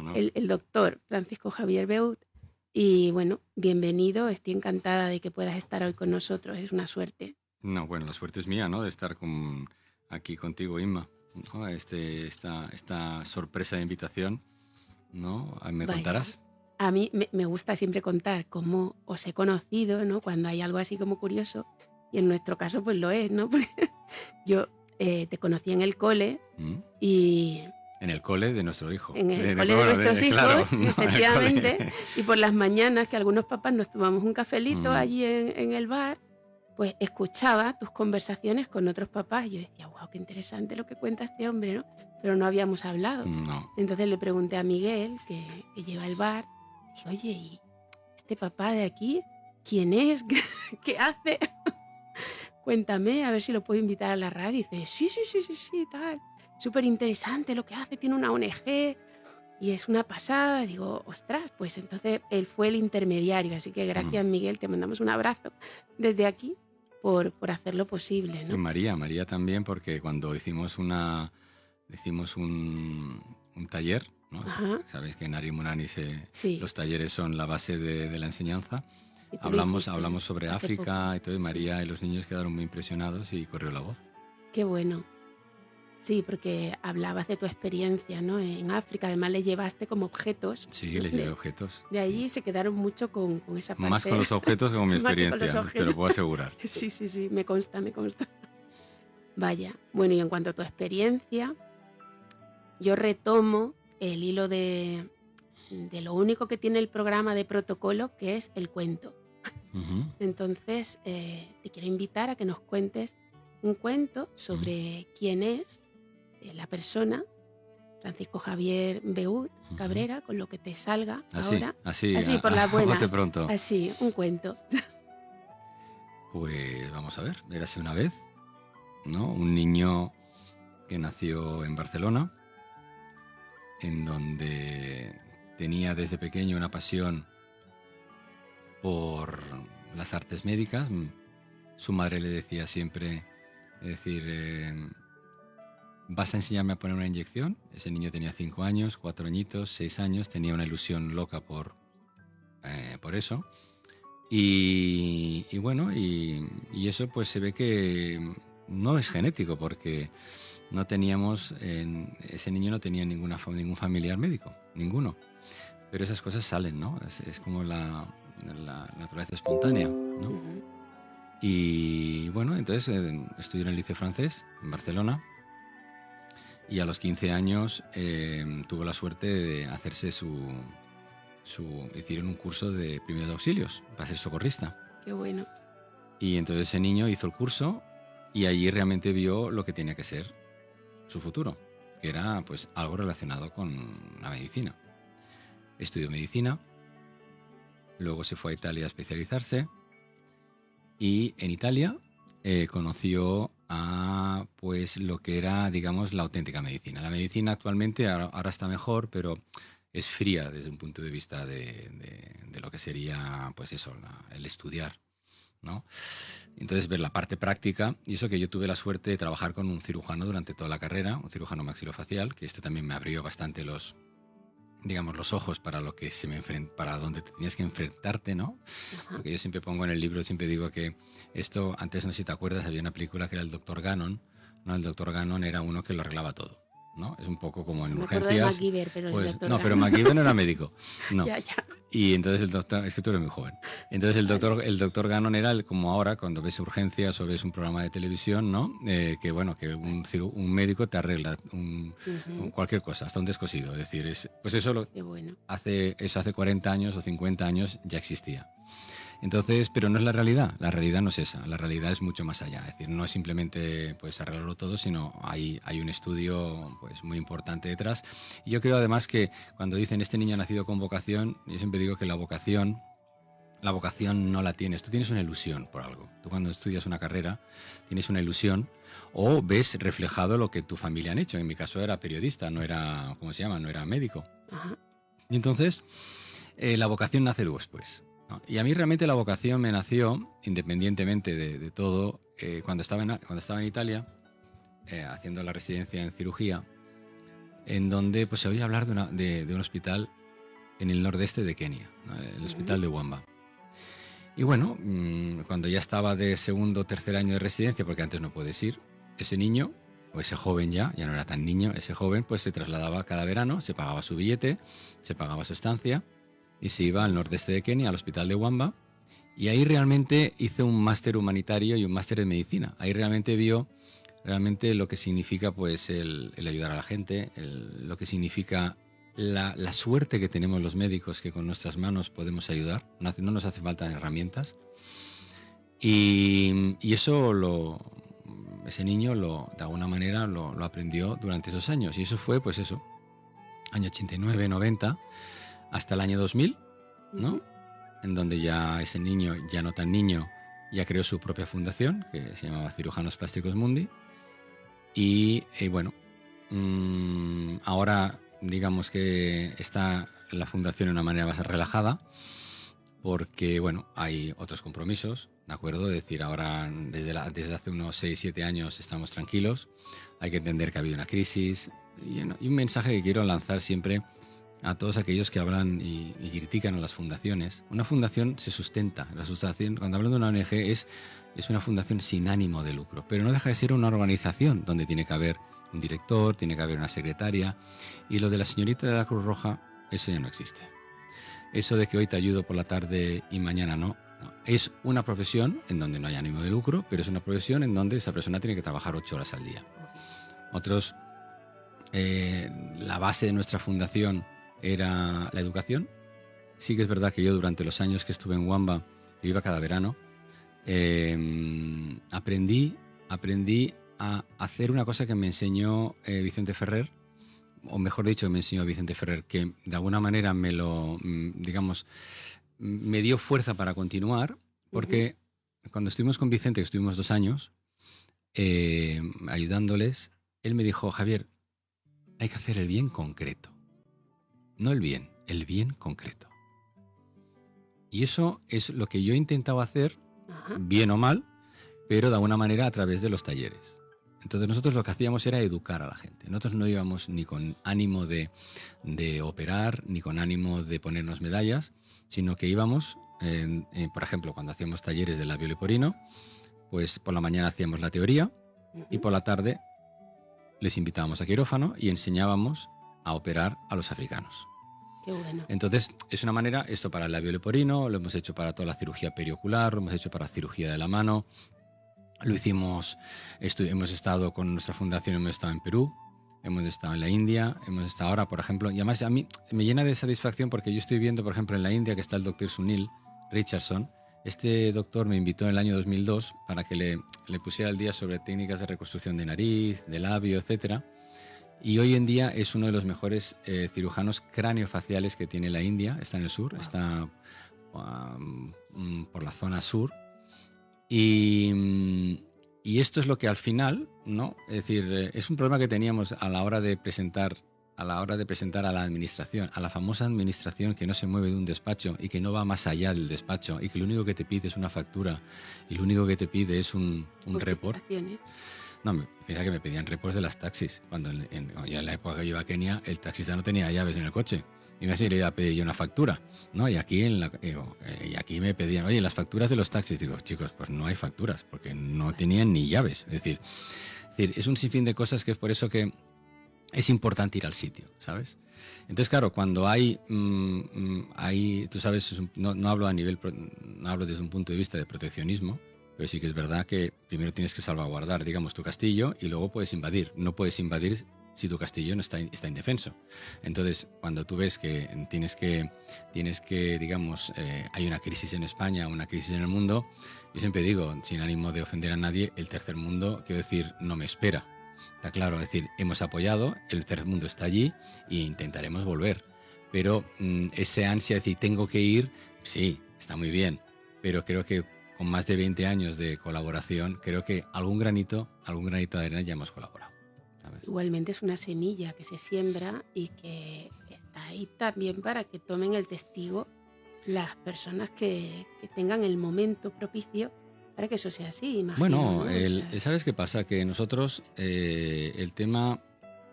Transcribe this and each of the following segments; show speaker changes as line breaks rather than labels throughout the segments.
no.
el doctor Francisco Javier Beut. Y bueno, bienvenido, estoy encantada de que puedas estar hoy con nosotros, es una suerte.
No, bueno, la suerte es mía, ¿no? De estar aquí contigo, Inma, ¿no? Esta sorpresa de invitación, ¿no? ¿Me
Vaya,
contarás?
a mí me gusta siempre contar cómo os he conocido, ¿no? Cuando hay algo así como curioso, y en nuestro caso pues lo es, ¿no? Porque yo te conocí en el cole
¿Mm?
y
En el cole de nuestro hijo.
en el cole de
Bueno,
nuestros
claro,
hijos,
no, en el
efectivamente,
cole.
y por las mañanas que algunos papás nos tomamos un cafelito
Mm,
allí en el bar, pues escuchaba tus conversaciones con otros papás y yo decía, wow, qué interesante lo que cuenta este hombre, ¿no? Pero no habíamos hablado.
no.
Entonces le pregunté a Miguel, que lleva el bar, dije, oye, ¿y este papá de aquí quién es? ¿Qué hace? Cuéntame, a ver si lo puedo invitar a la radio. Y dice, sí, tal. Súper interesante lo que hace, tiene una ONG y es una pasada. Digo, ostras, pues entonces él fue el intermediario. Así que
Mm.
gracias, Miguel, te mandamos un abrazo desde aquí por hacerlo posible,
Y
¿no?
María también, porque cuando hicimos un taller, ¿no?
Ajá,
Sabéis que en Ari Murani
sí,
los talleres son la base de la enseñanza.
sí, tú lo
Hablamos
hiciste
sobre
hace poco,
África y todo, y
sí.
María y los niños quedaron muy impresionados y corrió la voz.
Qué bueno. Sí, porque hablabas de tu experiencia, ¿no? En África, además le llevaste como objetos,
Sí,
¿no?
les llevé objetos,
De
sí.
allí se quedaron mucho con esa
Más con
parte,
los objetos que con mi
más que con los
experiencia, te lo
objetos.
puedo asegurar.
Sí, me consta, me consta. Vaya, bueno, y en cuanto a tu experiencia, yo retomo el hilo de lo único que tiene el programa de protocolo, que es el cuento.
Ujú,
Entonces, te quiero invitar a que nos cuentes un cuento
ujú,
sobre quién es la persona, Francisco Javier Beut
ujú.
Cabrera, con lo que te salga
Así,
ahora,
así,
así por las
a bote
buenas,
pronto.
así, un cuento.
Pues vamos a ver, érase una vez, ¿no? Un niño que nació en Barcelona, en donde tenía desde pequeño una pasión por las artes médicas. Su madre le decía siempre, es decir, ¿vas a enseñarme a poner una inyección? Ese niño tenía 5 años, 4 añitos, 6 años, tenía una ilusión loca por eso. Y bueno, y eso pues se ve que no es genético, porque ese niño no tenía ningún familiar médico, ninguno. Pero esas cosas salen, ¿no? Es como la naturaleza espontánea, ¿no?
Ujú.
Y bueno, entonces estudió en el Liceo Francés, en Barcelona, y a los 15 años tuvo la suerte de hacerse hicieron un curso de primeros auxilios para ser socorrista.
Qué bueno.
Y entonces ese niño hizo el curso y allí realmente vio lo que tenía que ser su futuro, que era pues algo relacionado con la medicina. Estudió medicina, luego se fue a Italia a especializarse y en Italia conoció a pues lo que era, digamos, la auténtica medicina. La medicina actualmente ahora está mejor, pero es fría desde un punto de vista de lo que sería, pues eso, el estudiar, ¿no? Entonces ver la parte práctica, y eso que yo tuve la suerte de trabajar con un cirujano durante toda la carrera, un cirujano maxilofacial, que este también me abrió bastante los ojos para lo que para donde te tenías que enfrentarte, ¿no?
Ajá.
Porque yo siempre pongo en el libro, siempre digo que esto, antes no sé si te acuerdas, había una película que era el Doctor Gannon, ¿no? El Doctor Gannon era uno que lo arreglaba todo, ¿no? Es un poco como en
Me acuerdo de
urgencias,
MacGyver, pero el
pues,
doctor
no, pero
Gano.
MacGyver no era médico, no.
Ya, ya.
Y entonces el doctor, es que tú eres muy joven. Entonces
Vale.
el doctor Gannon era como ahora, cuando ves urgencias o ves un programa de televisión, ¿no? Que bueno, que un médico te arregla
Ujú.
cualquier cosa, hasta un descosido. Es decir, pues eso
Qué bueno.
hace 40 años o 50 años ya existía. Entonces, pero no es la realidad no es esa, la realidad es mucho más allá, es decir, no es simplemente pues arreglarlo todo, sino hay un estudio pues muy importante detrás. Y yo creo además que cuando dicen este niño ha nacido con vocación, yo siempre digo que la vocación no la tienes, tú tienes una ilusión por algo. Tú cuando estudias una carrera tienes una ilusión o ves reflejado lo que tu familia han hecho. En mi caso era periodista, no era, ¿cómo se llama? No era médico.
Ajá.
Y entonces la vocación nace luego después, ¿no? Y a mí realmente la vocación me nació, independientemente de todo, cuando estaba en Italia, haciendo la residencia en cirugía. en donde pues se oía hablar de un hospital en el nordeste de Kenia, ¿no? El hospital de Wamba. Y bueno, cuando ya estaba de segundo o tercer año de residencia, porque antes no puedes ir, ese niño, o ese joven ya no era tan niño, ese joven pues se trasladaba cada verano, se pagaba su billete, se pagaba su estancia y se iba al nordeste de Kenia, al hospital de Wamba, y ahí realmente hizo un máster humanitario y un máster de medicina. Ahí realmente vio lo que significa pues el ayudar a la gente, lo que significa la suerte que tenemos los médicos, que con nuestras manos podemos ayudar, no nos hace falta herramientas. Y eso ese niño de alguna manera lo aprendió durante esos años. Y eso fue, pues eso, año 89, 90, hasta el año 2000, ¿no? En donde ya ese niño, ya no tan niño, ya creó su propia fundación, que se llamaba Cirujanos Plásticos Mundi. Y bueno, ahora digamos que está la fundación de una manera más relajada, porque bueno, hay otros compromisos, ¿de acuerdo? Es decir, ahora desde hace unos 6-7 años estamos tranquilos, hay que entender que ha habido una crisis, y un mensaje que quiero lanzar siempre a todos aquellos que hablan y critican a las fundaciones. Una fundación se sustenta, cuando hablan de una ONG es una fundación sin ánimo de lucro, pero no deja de ser una organización donde tiene que haber un director, tiene que haber una secretaria, y lo de la señorita de la Cruz Roja, eso ya no existe. Eso de que hoy te ayudo por la tarde y mañana no. Es una profesión en donde no hay ánimo de lucro, pero es una profesión en donde esa persona tiene que trabajar 8 horas al día. Otros, la base de nuestra fundación era la educación. Sí que es verdad que yo durante los años que estuve en Wamba, yo iba cada verano, aprendí a hacer una cosa que me enseñó Vicente Ferrer, o mejor dicho, me enseñó Vicente Ferrer, que de alguna manera me dio fuerza para continuar, porque cuando estuvimos con Vicente, que estuvimos 2 años, ayudándoles, él me dijo: Javier, hay que hacer el bien concreto. No el bien concreto. Y eso es lo que yo he intentado hacer, bien o mal, pero de alguna manera a través de los talleres. Entonces nosotros lo que hacíamos era educar a la gente. Nosotros no íbamos ni con ánimo de operar, ni con ánimo de ponernos medallas, sino que íbamos, por ejemplo, cuando hacíamos talleres de labio leporino, pues por la mañana hacíamos la teoría y por la tarde les invitábamos a quirófano y enseñábamos a operar a los africanos.
Qué bueno.
Entonces, es una manera, esto para el labio leporino, lo hemos hecho para toda la cirugía periocular, lo hemos hecho para cirugía de la mano, lo hicimos, hemos estado con nuestra fundación, hemos estado en Perú, hemos estado en la India, hemos estado ahora, por ejemplo, y además a mí me llena de satisfacción porque yo estoy viendo, por ejemplo, en la India que está el doctor Sunil Richardson. Este doctor me invitó en el año 2002 para que le pusiera al día sobre técnicas de reconstrucción de nariz, de labio, etcétera. Y hoy en día es uno de los mejores cirujanos craneofaciales que tiene la India. Está en el sur, está por la zona sur. Y esto es lo que al final, ¿no? Es decir, es un problema que teníamos a la hora de presentar a la administración, a la famosa administración que no se mueve de un despacho y que no va más allá del despacho y que lo único que te pide es una factura y lo único que te pide es un report. No, piensa que me pedían reports de las taxis. Cuando ya en la época que yo iba a Kenia, el taxista no tenía llaves en el coche. Y me iba a pedir yo una factura, ¿no? Y aquí me pedían, oye, las facturas de los taxis. Digo, chicos, pues no hay facturas, porque no tenían ni llaves. Es decir, es un sinfín de cosas que es por eso que es importante ir al sitio, ¿sabes? Entonces, claro, cuando hay, tú sabes, no hablo desde un punto de vista de proteccionismo, pero sí que es verdad que primero tienes que salvaguardar, digamos, tu castillo y luego puedes invadir. No puedes invadir si tu castillo no está indefenso. Entonces, cuando tú ves que tienes que digamos, hay una crisis en España, una crisis en el mundo, yo siempre digo, sin ánimo de ofender a nadie, el tercer mundo, quiero decir, no me espera. Está claro, es decir, hemos apoyado, el tercer mundo está allí e intentaremos volver. Pero ese ansia de decir, tengo que ir, sí, está muy bien, pero creo que con más de 20 años de colaboración, creo que algún granito de arena ya hemos colaborado, ¿sabes?
Igualmente es una semilla que se siembra y que está ahí también para que tomen el testigo las personas que tengan el momento propicio para que eso sea así, imagino.
Bueno,
¿no?
¿sabes qué pasa? Que nosotros el tema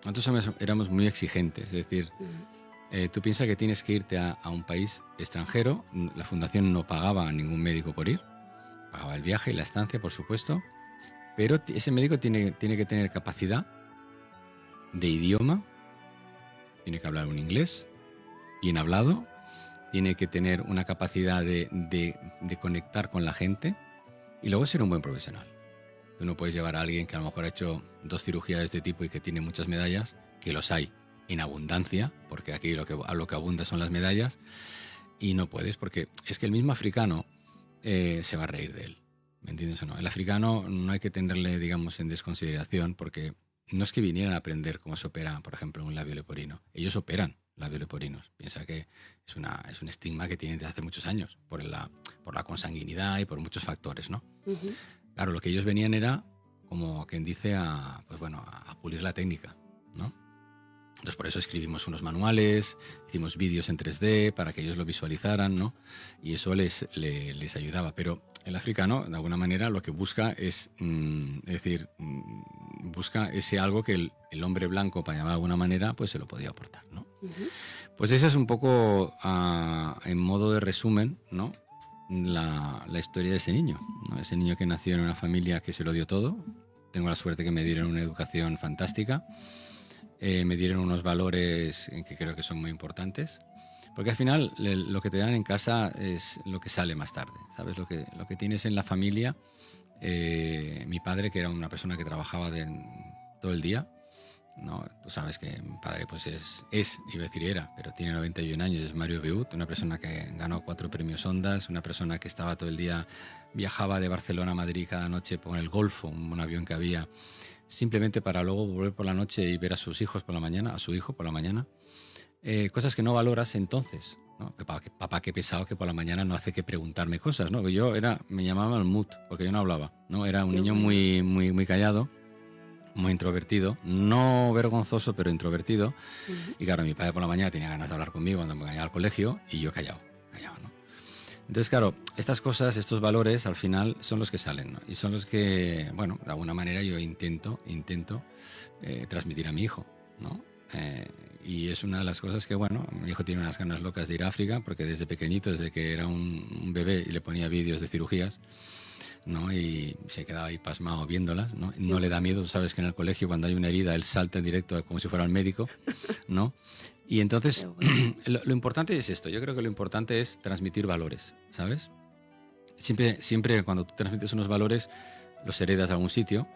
nosotros éramos muy exigentes, es decir,
Ujú.
tú piensas que tienes que irte a un país extranjero, la fundación no pagaba a ningún médico por ir, pagaba el viaje y la estancia, por supuesto, pero ese médico tiene que tener capacidad de idioma, tiene que hablar un inglés bien hablado, tiene que tener una capacidad de conectar con la gente y luego ser un buen profesional. Tú no puedes llevar a alguien que a lo mejor ha hecho 2 cirugías de este tipo y que tiene muchas medallas, que los hay en abundancia, porque aquí lo que abunda son las medallas, y no puedes, porque es que el mismo africano se va a reír de él. ¿Me entiendes o no? El africano no hay que tenerle, digamos, en desconsideración, porque no es que vinieran a aprender cómo se opera, por ejemplo, un labio leporino. Ellos operan labios leporinos. Piensa que es un estigma que tienen desde hace muchos años, por la consanguinidad y por muchos factores, ¿no?
Ujú.
Claro, lo que ellos venían era, como quien dice, pues bueno, a pulir la técnica, ¿no? Entonces por eso escribimos unos manuales, hicimos vídeos en 3D para que ellos lo visualizaran, ¿no? Y eso les ayudaba. Pero el africano, de alguna manera, lo que busca es decir, busca ese algo que el hombre blanco, para llamar de alguna manera, pues se lo podía aportar, ¿no?
Ujú.
Pues esa es un poco, en modo de resumen, ¿no? La historia de ese niño, ¿no? Ese niño que nació en una familia que se lo dio todo. Tengo la suerte que me dieron una educación fantástica. Me dieron unos valores que creo que son muy importantes. Porque al final lo que te dan en casa es lo que sale más tarde, ¿sabes? Lo que tienes en la familia. Mi padre, que era una persona que trabajaba todo el día, ¿no? Tú sabes que mi padre pues iba a decir era, pero tiene 91 años, es Mario Beut, una persona que ganó 4 premios Ondas, una persona que estaba todo el día, viajaba de Barcelona a Madrid cada noche con el Golfo, un avión que había, simplemente para luego volver por la noche y ver a sus hijos por la mañana, a su hijo por la mañana. Cosas que no valoras entonces, ¿no? Papá, qué pesado que por la mañana no hace que preguntarme cosas, ¿no? Me llamaban el mut, porque yo no hablaba, ¿no? Era un
Qué
niño
bueno.
muy, muy, muy callado, muy introvertido, no vergonzoso, pero introvertido.
Ujú.
Y claro, mi padre por la mañana tenía ganas de hablar conmigo cuando me iba al colegio y yo callado, ¿no? Entonces, claro, estas cosas, estos valores, al final son los que salen, ¿no? Y son los que, bueno, de alguna manera yo intento transmitir a mi hijo, ¿no? Y es una de las cosas que, bueno, mi hijo tiene unas ganas locas de ir a África, porque desde pequeñito, desde que era un bebé y le ponía vídeos de cirugías, ¿no? Y se quedaba ahí pasmado viéndolas, ¿no?
Qué
No le da
bueno.
miedo, sabes que en el colegio cuando hay una herida él salta en directo como si fuera el médico, ¿no? Y
Qué
entonces
bueno.
lo importante es esto, yo creo que lo importante es transmitir valores, ¿sabes? Siempre cuando tú transmites unos valores los heredas a algún sitio,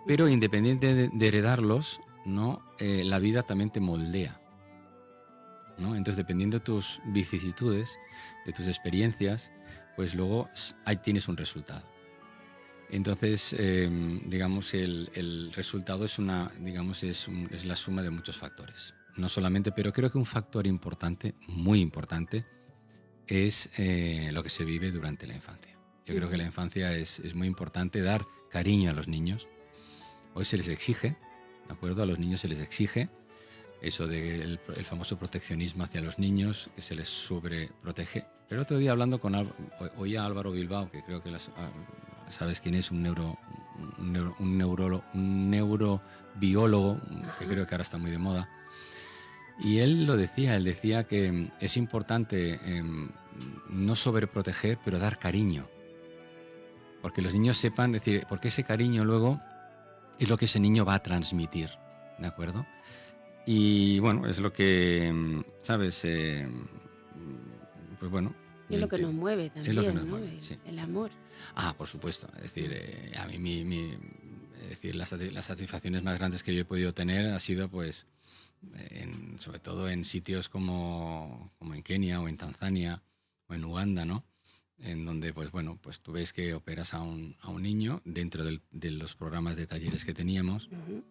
pero
Ujú.
independiente de heredarlos, ¿no? La vida también te moldea, ¿no? Entonces dependiendo de tus vicisitudes, de tus experiencias, pues luego ahí tienes un resultado. Entonces, digamos, el resultado es la suma de muchos factores. No solamente, pero creo que un factor importante, muy importante, es lo que se vive durante la infancia. Yo creo que la
Ujú.
infancia es muy importante dar cariño a los niños. Hoy se les exige, ¿de acuerdo? A los niños se les exige eso del el famoso proteccionismo hacia los niños, que se les sobreprotege. Pero otro día hablando oí a Álvaro Bilbao, que creo que sabes quién es, un neurobiólogo, que
Ajá.
creo que ahora está muy de moda. Y él él decía que es importante no sobreproteger, pero dar cariño. Porque los niños sepan decir, porque ese cariño luego es lo que ese niño va a transmitir, ¿de acuerdo? Y bueno, es lo que, ¿sabes? Pues bueno,
Y es lo que nos mueve
es lo que nos
también, ¿no?
mueve,
El,
sí.
el amor.
Ah, por supuesto. Es decir,
Mm.
a mí es decir, las satisfacciones más grandes que yo he podido tener ha sido, pues, sobre todo en sitios como en Kenia o en Tanzania o en Uganda, ¿no? En donde, pues bueno, pues tú ves que operas a un niño dentro de los programas de talleres que teníamos
Ujú.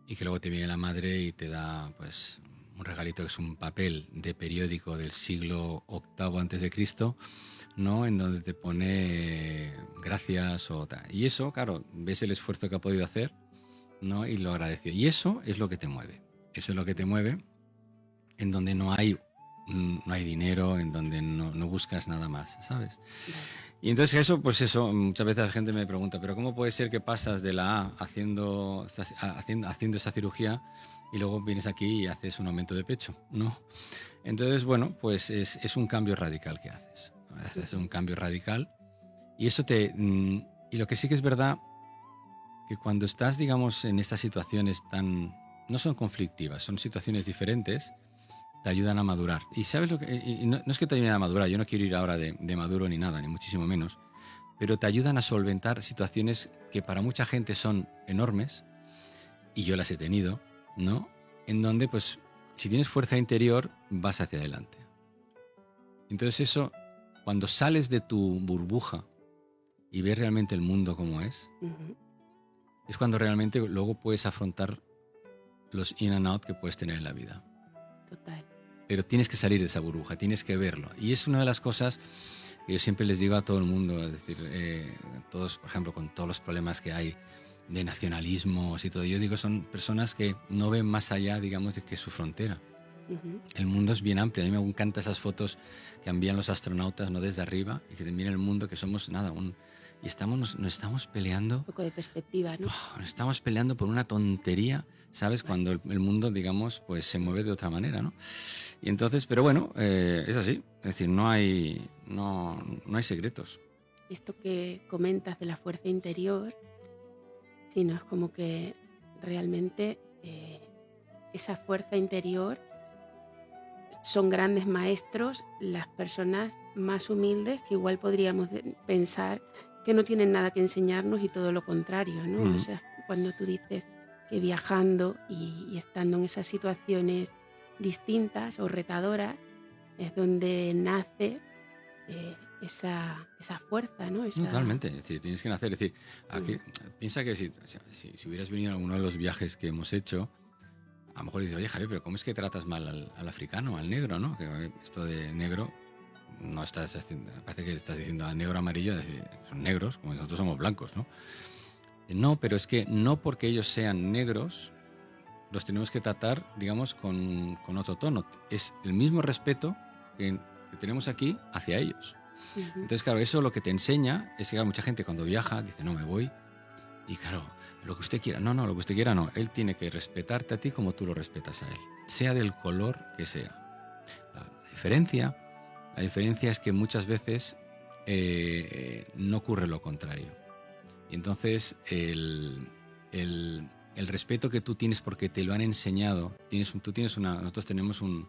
y que luego te viene la madre y te da, pues, un regalito que es un papel de periódico del siglo VIII antes de Cristo, ¿no? En donde te pone gracias o tal. Y eso, claro, ves el esfuerzo que ha podido hacer, ¿no? Y lo agradecido. Y eso es lo que te mueve. Eso es lo que te mueve, en donde no hay dinero, en donde no buscas nada más, ¿sabes?
Vale.
Y entonces eso, pues eso, muchas veces la gente me pregunta, pero ¿cómo puede ser que pasas de la A haciendo esa cirugía y luego vienes aquí y haces un aumento de pecho, ¿no? Entonces, bueno, pues es un cambio radical que haces. Haces un cambio radical y eso y lo que sí que es verdad, que cuando estás, digamos, en estas situaciones no son conflictivas, son situaciones diferentes, te ayudan a madurar. Y sabes lo que, y no es que te ayuden a madurar, yo no quiero ir ahora de maduro ni nada, ni muchísimo menos, pero te ayudan a solventar situaciones que para mucha gente son enormes, y yo las he tenido, ¿no? En donde, pues, si tienes fuerza interior, vas hacia adelante. Entonces eso, cuando sales de tu burbuja y ves realmente el mundo como es cuando realmente luego puedes afrontar los in and out que puedes tener en la vida.
Total.
Pero tienes que salir de esa burbuja, tienes que verlo. Y es una de las cosas que yo siempre les digo a todo el mundo, es decir, todos, por ejemplo, con todos los problemas que hay de nacionalismos y todo, yo digo, son personas que no ven más allá, digamos, de que su frontera. El mundo es bien amplio. A mí me encantan esas fotos que envían los astronautas, ¿no?, desde arriba, y que te miran el mundo, que somos nada, y nos estamos peleando.
Un poco de perspectiva, ¿no?
Nos estamos peleando por una tontería, ¿sabes? Vale. Cuando el mundo, digamos, pues se mueve de otra manera, ¿no? Y entonces, pero bueno, es así. Es decir, no hay secretos.
Esto que comentas de la fuerza interior, sí, ¿no? Es como que realmente esa fuerza interior son grandes maestros las personas más humildes, que igual podríamos pensar que no tienen nada que enseñarnos y todo lo contrario, ¿no? O sea, cuando tú dices que viajando y estando en esas situaciones distintas o retadoras es donde nace esa fuerza, ¿no?
Totalmente, es decir, tienes que nacer, es decir, aquí, piensa que si hubieras venido a alguno de los viajes que hemos hecho, a lo mejor dices, oye, Javier, pero ¿cómo es que tratas mal al africano, al negro, ¿no? Que esto de negro, no estás haciendo, parece que estás diciendo al negro, amarillo, son negros, como nosotros somos blancos, ¿no? No, pero es que no porque ellos sean negros, los tenemos que tratar, digamos, con otro tono. Es el mismo respeto que tenemos aquí hacia ellos. Entonces, claro, eso lo que te enseña es que mucha gente cuando viaja dice, no, me voy. Y claro, lo que usted quiera. No, lo que usted quiera no. Él tiene que respetarte a ti como tú lo respetas a él. Sea del color que sea. La diferencia es que muchas veces no ocurre lo contrario. Y entonces el respeto que tú tienes porque te lo han enseñado, nosotros tenemos un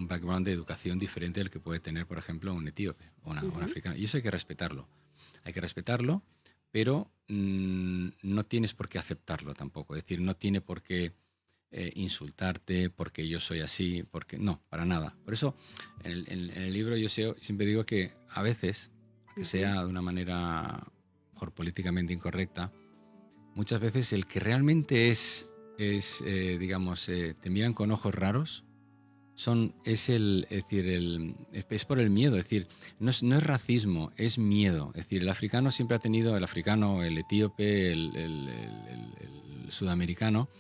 background de educación diferente del que puede tener, por ejemplo, un etíope o un africano. Y eso hay que respetarlo. Hay que respetarlo, pero no tienes por qué aceptarlo tampoco. Es decir, no tiene por qué insultarte porque yo soy así, porque no, para nada. Por eso, en el libro yo siempre digo que a veces, que sea de una manera mejor políticamente incorrecta, muchas veces el que realmente digamos, te miran con ojos raros, es por el miedo. Es decir, no es racismo, es miedo. Es decir, el africano siempre ha tenido, el africano, el etíope, el sudamericano,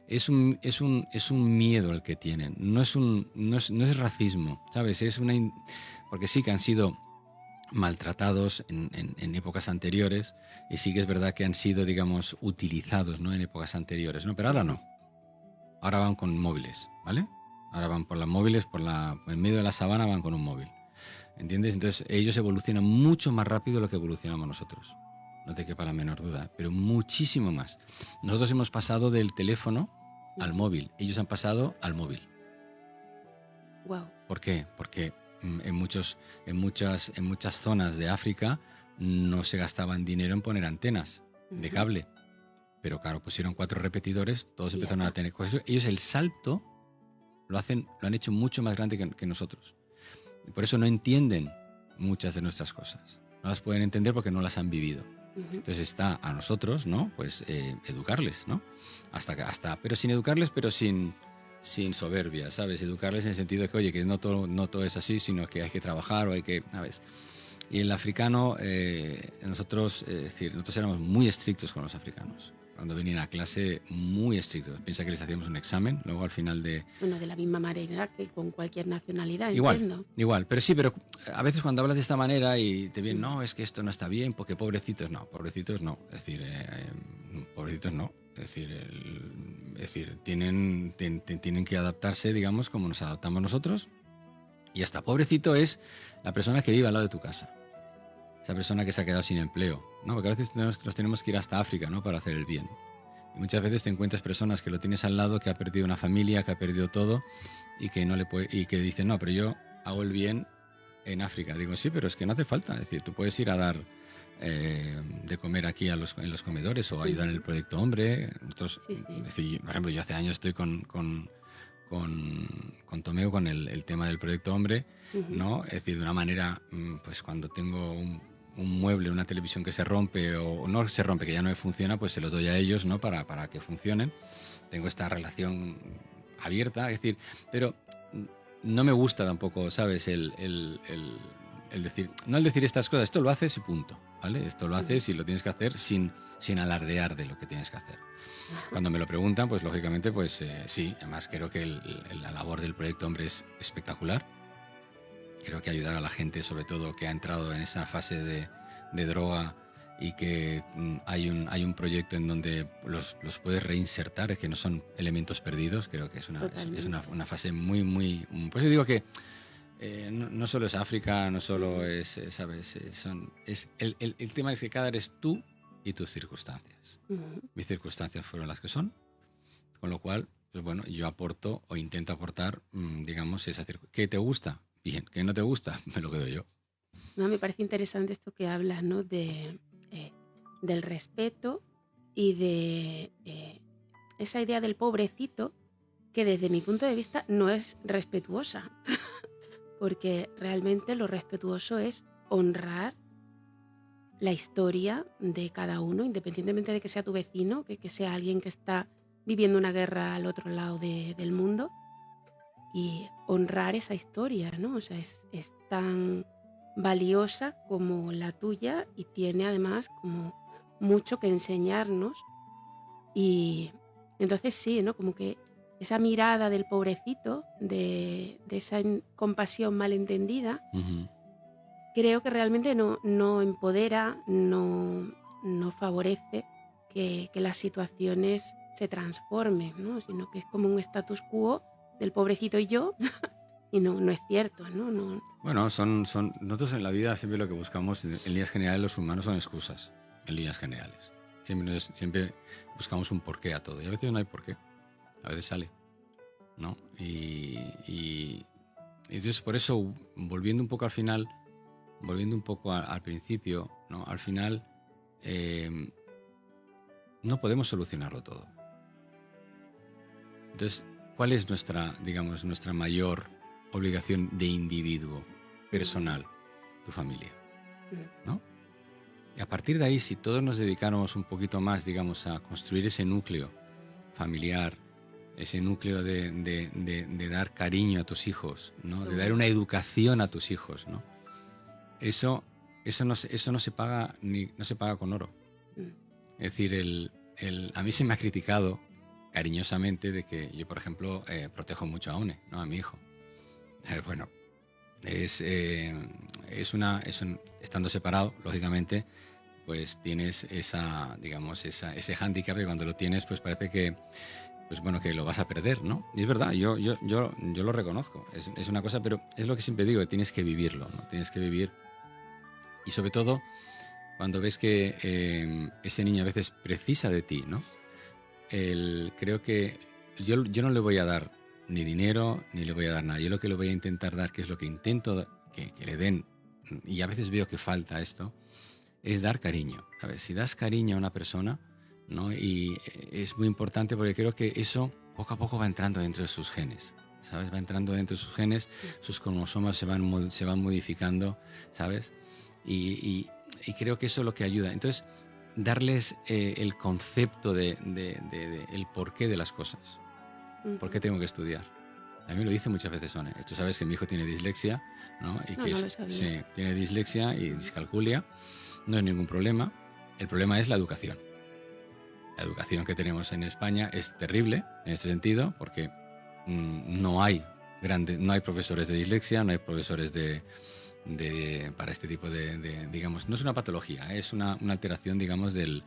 es un miedo el que tienen. No es racismo, ¿sabes? Porque sí que han sido maltratados en épocas anteriores, y sí que es verdad que han sido, digamos, utilizados, ¿no?, en épocas anteriores, ¿no? Pero ahora no. Ahora van con móviles, ¿vale? Ahora van por las móviles, en medio de la sabana van con un móvil, ¿entiendes? Entonces ellos evolucionan mucho más rápido de lo que evolucionamos nosotros, no te quepa la menor duda, pero muchísimo más. Nosotros hemos pasado del teléfono al móvil, ellos han pasado al móvil.
Wow.
¿Por qué? Porque en muchas zonas de África no se gastaban dinero en poner antenas de cable, pero claro, pusieron 4 repetidores, todos empezaron a tener cosas. Ellos el salto lo han hecho mucho más grande que nosotros. Y por eso no entienden muchas de nuestras cosas. No las pueden entender porque no las han vivido. Entonces está a nosotros, ¿no? Pues educarles, ¿no? Pero sin educarles, pero sin soberbia, ¿sabes? Educarles en el sentido de que, oye, que no todo es así, sino que hay que trabajar o hay que, ¿sabes? Y el africano, nosotros éramos muy estrictos con los africanos. Cuando venían a clase, muy estrictos. Piensa que les hacíamos un examen, luego al final de...
Bueno, de la misma manera que con cualquier nacionalidad,
entiendo. Igual. Pero a veces cuando hablas de esta manera y te vienen, no, es que esto no está bien, porque pobrecitos no. Es decir, pobrecitos no. Es decir, es decir, tienen que adaptarse, digamos, como nos adaptamos nosotros. Y hasta pobrecito es la persona que vive al lado de tu casa. Esa persona que se ha quedado sin empleo, ¿no? Porque a veces nos tenemos que ir hasta África, ¿no? Para hacer el bien. Y muchas veces te encuentras personas que lo tienes al lado, que ha perdido una familia, que ha perdido todo y que no le puede, y que dicen, no, pero yo hago el bien en África. Digo, sí, pero es que no hace falta. Es decir, tú puedes ir a dar de comer aquí en los comedores o ayudar en el proyecto Hombre. Nosotros,
Sí, sí.
es decir, por ejemplo, yo hace años estoy con Tomeo con el tema del proyecto Hombre, ¿no? Es decir, de una manera, pues cuando tengo un mueble, una televisión que se rompe o no se rompe, que ya no me funciona, pues se los doy a ellos, ¿no? Para que funcionen. Tengo esta relación abierta, es decir, pero no me gusta tampoco, ¿sabes? El decir, no el decir estas cosas, esto lo haces y punto, ¿vale? Esto lo haces y lo tienes que hacer sin alardear de lo que tienes que hacer. Cuando me lo preguntan, pues lógicamente, pues sí, además creo que la labor del proyecto Hombre es espectacular. Creo que ayudar a la gente, sobre todo que ha entrado en esa fase de droga y que hay un proyecto en donde los puedes reinsertar, es que no son elementos perdidos, creo que es una fase muy, muy... Pues yo digo que no solo es África, no solo es, ¿sabes? El tema es que cada eres tú y tus circunstancias. Mis circunstancias fueron las que son, con lo cual, pues bueno, yo aporto o intento aportar, digamos, esa circunstancia. ¿Qué te gusta? Bien. ¿Qué no te gusta? Me lo quedo yo.
No, me parece interesante esto que hablas, ¿no? Del respeto y de esa idea del pobrecito que desde mi punto de vista no es respetuosa, porque realmente lo respetuoso es honrar la historia de cada uno, independientemente de que sea tu vecino, que sea alguien que está viviendo una guerra al otro lado del mundo, y honrar esa historia, ¿no? O sea, es tan valiosa como la tuya y tiene además como mucho que enseñarnos. Y entonces sí, ¿no? Como que esa mirada del pobrecito, de esa compasión malentendida, creo que realmente no empodera, no favorece que las situaciones se transformen, ¿no? Sino que es como un status quo del pobrecito y yo, y no es cierto, ¿no?
Bueno, nosotros en la vida siempre lo que buscamos, en líneas generales, los humanos son excusas, en líneas generales. Siempre buscamos un porqué a todo, y a veces no hay porqué, a veces sale, ¿no? Y entonces por eso, volviendo un poco al final, volviendo un poco al principio, ¿no? Al final no podemos solucionarlo todo. Entonces, ¿cuál es nuestra mayor obligación de individuo, personal? Tu familia, ¿no? Y a partir de ahí, si todos nos dedicáramos un poquito más, digamos, a construir ese núcleo familiar, ese núcleo de dar cariño a tus hijos, ¿no? De dar una educación a tus hijos, ¿no? Eso no se paga no se paga con oro. Es decir, a mí se me ha criticado cariñosamente de que yo, por ejemplo, protejo mucho a One, ¿no? A mi hijo. Bueno, estando separado, lógicamente, pues tienes ese hándicap, y cuando lo tienes, pues parece que, pues bueno, que lo vas a perder, ¿no? Y es verdad, yo lo reconozco, es una cosa, pero es lo que siempre digo, que tienes que vivirlo, ¿no? Tienes que vivir, y sobre todo cuando ves que ese niño a veces precisa de ti, ¿no? Creo que yo no le voy a dar ni dinero, ni le voy a dar nada. Yo lo que le voy a intentar dar, que es lo que intento que le den, y a veces veo que falta esto, es dar cariño. A ver, si das cariño a una persona, ¿no? Y es muy importante, porque creo que eso poco a poco va entrando dentro de sus genes, ¿sabes? Va entrando dentro de sus genes, sus cromosomas se van modificando, ¿sabes? Y creo que eso es lo que ayuda. Entonces, darles el concepto de el porqué de las cosas. ¿Por qué tengo que estudiar? A mí me lo dice muchas veces One. Tú sabes que mi hijo tiene dislexia, ¿no? Y que
no lo sabía.
sí, tiene dislexia y discalculia. No es ningún problema. El problema es la educación. La educación que tenemos en España es terrible en ese sentido, porque no hay profesores de dislexia, no hay profesores de para este tipo digamos, no es una patología, es una alteración, digamos, del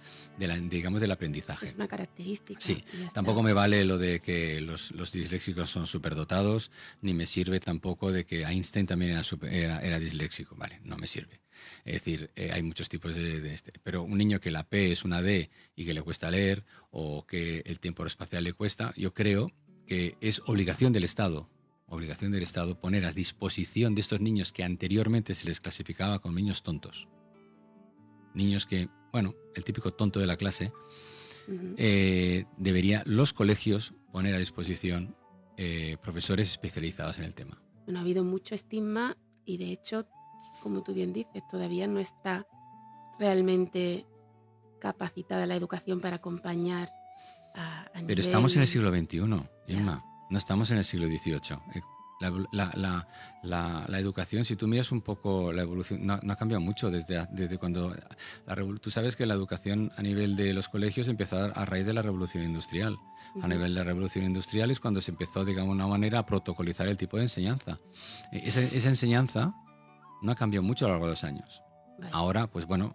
aprendizaje.
Es una característica.
Sí,
y ya está.
tampoco me vale lo de que los disléxicos son superdotados, ni me sirve tampoco de que Einstein también era disléxico, vale, no me sirve. Es decir, hay muchos tipos de este. Pero un niño que la P es una D y que le cuesta leer, o que el tiempo espacial le cuesta, yo creo que es obligación del Estado poner a disposición de estos niños que anteriormente se les clasificaba como niños tontos. Niños que, bueno, el típico tonto de la clase, debería los colegios poner a disposición profesores especializados en el tema.
Bueno, ha habido mucho estigma y de hecho, como tú bien dices, todavía no está realmente capacitada la educación para acompañar a
Pero
nivel...
estamos en el siglo XXI, Inma, no estamos en el siglo XVIII. La educación, si tú miras un poco la evolución, no ha cambiado mucho desde cuando... Tú sabes que la educación a nivel de los colegios empezó a raíz de la Revolución Industrial. A nivel de la Revolución Industrial es cuando se empezó, digamos, de una manera a protocolizar el tipo de enseñanza. Esa enseñanza no ha cambiado mucho a lo largo de los años.
Vale.
Ahora, pues bueno,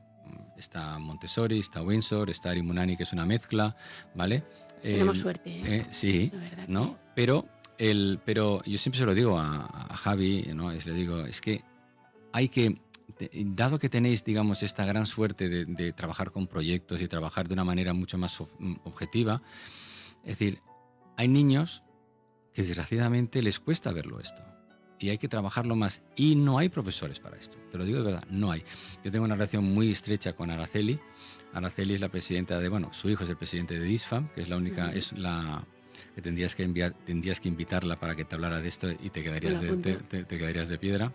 está Montessori, está Windsor, está Ari Munani, que es una mezcla, ¿vale?
Tenemos suerte,
sí,
la verdad
¿no? Pero yo siempre se lo digo a Javi, ¿no? Le digo, es que hay que, dado que tenéis, digamos, esta gran suerte de trabajar con proyectos y trabajar de una manera mucho más objetiva, es decir, hay niños que desgraciadamente les cuesta verlo esto. Y hay que trabajarlo más. Y no hay profesores para esto. Te lo digo de verdad, no hay. Yo tengo una relación muy estrecha con Araceli. Araceli es la presidenta su hijo es el presidente de DISFAM, que es la única, es la que tendrías que invitarla para que te hablara de esto y te quedarías de piedra.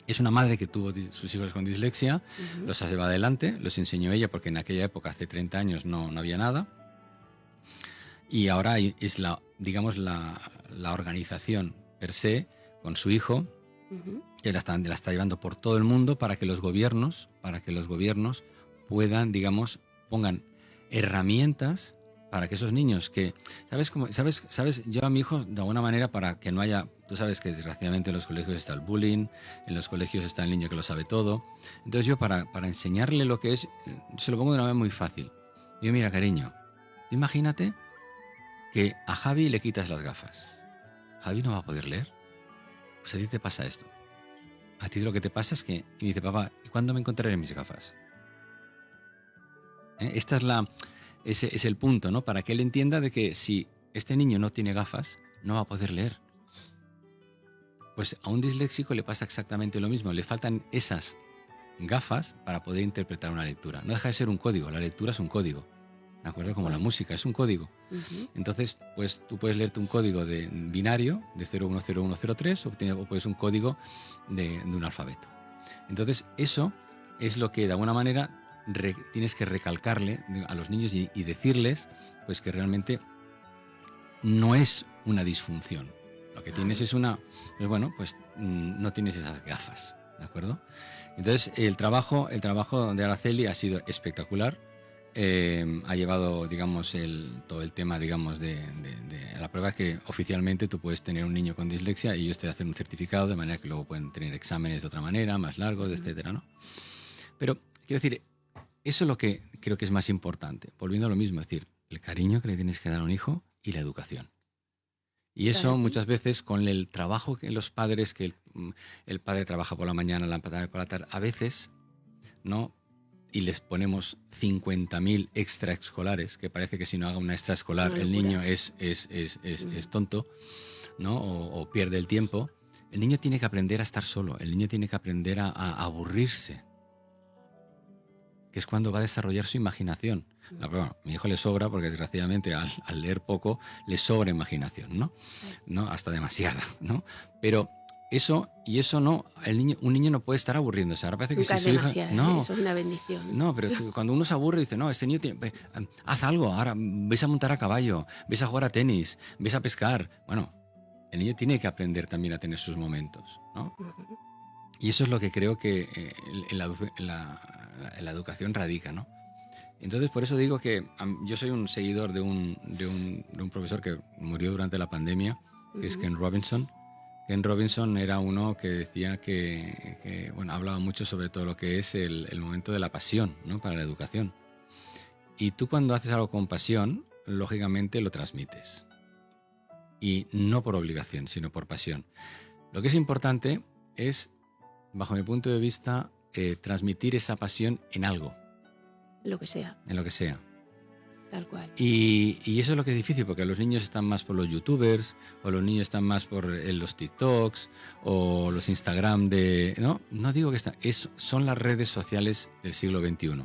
Es una madre que tuvo sus hijos con dislexia, los lleva adelante, los enseñó ella porque en aquella época, hace 30 años, no había nada. Y ahora es la organización per se, con su hijo, que la está llevando por todo el mundo para que los gobiernos puedan, digamos, pongan herramientas para que esos niños que, ¿sabes? Yo a mi hijo, de alguna manera, para que no haya, tú sabes que desgraciadamente en los colegios está el bullying, en los colegios está el niño que lo sabe todo. Entonces yo para enseñarle lo que es, se lo pongo de una manera muy fácil. Yo, mira, cariño, imagínate que a Javi le quitas las gafas. Javi no va a poder leer. Pues a ti te pasa esto. A ti lo que te pasa es que... Y me dice, papá, ¿y cuándo me encontraré mis gafas? Esta es el punto, ¿no? Para que él entienda de que si este niño no tiene gafas, no va a poder leer. Pues a un disléxico le pasa exactamente lo mismo. Le faltan esas gafas para poder interpretar una lectura. No deja de ser un código. La lectura es un código. ¿De acuerdo? Como la música, es un código. Entonces, pues tú puedes leerte un código de binario de 010103 o puedes un código de un alfabeto. Entonces, eso es lo que de alguna manera tienes que recalcarle a los niños y decirles pues que realmente no es una disfunción. Lo que tienes es pues no tienes esas gafas, ¿de acuerdo? Entonces, el trabajo de Araceli ha sido espectacular. Ha llevado, digamos, todo el tema, digamos, de la prueba que oficialmente tú puedes tener un niño con dislexia y ellos te hacen un certificado de manera que luego pueden tener exámenes de otra manera, más largos, etcétera, ¿no? Pero, quiero decir, eso es lo que creo que es más importante. Volviendo a lo mismo, es decir, el cariño que le tienes que dar a un hijo y la educación. Y eso muchas veces con el trabajo que los padres, que el padre trabaja por la mañana, la madre por la tarde, a veces, ¿no? Y les ponemos 50.000 extraescolares, que parece que si no haga una extraescolar el niño es tonto, ¿no? O pierde el tiempo. El niño tiene que aprender a estar solo, el niño tiene que aprender a aburrirse, que es cuando va a desarrollar su imaginación. Bueno, a mi hijo le sobra porque desgraciadamente al leer poco le sobra imaginación, ¿no? Hasta demasiada, ¿no? Pero eso no, un niño no puede estar aburriéndose. Ahora parece que
nunca
si
es
su hija,
demasiado, eso es una bendición.
No, pero cuando uno se aburre dice, no, este niño haz algo, ahora ves a montar a caballo, ves a jugar a tenis, ves a pescar. Bueno, el niño tiene que aprender también a tener sus momentos, ¿no? Y eso es lo que creo que en la educación radica, ¿no? Entonces, por eso digo que yo soy un seguidor de un profesor que murió durante la pandemia, que es Ken Robinson, Ken Robinson era uno que decía bueno, hablaba mucho sobre todo lo que es el momento de la pasión, ¿no? Para la educación. Y tú cuando haces algo con pasión, lógicamente lo transmites. Y no por obligación, sino por pasión. Lo que es importante es, bajo mi punto de vista, transmitir esa pasión en algo.
Lo que sea.
En lo que sea.
Tal cual.
Y eso es lo que es difícil, porque los niños están más por los youtubers, o los niños están más por los TikToks, o los Instagram de... No digo que son las redes sociales del siglo XXI,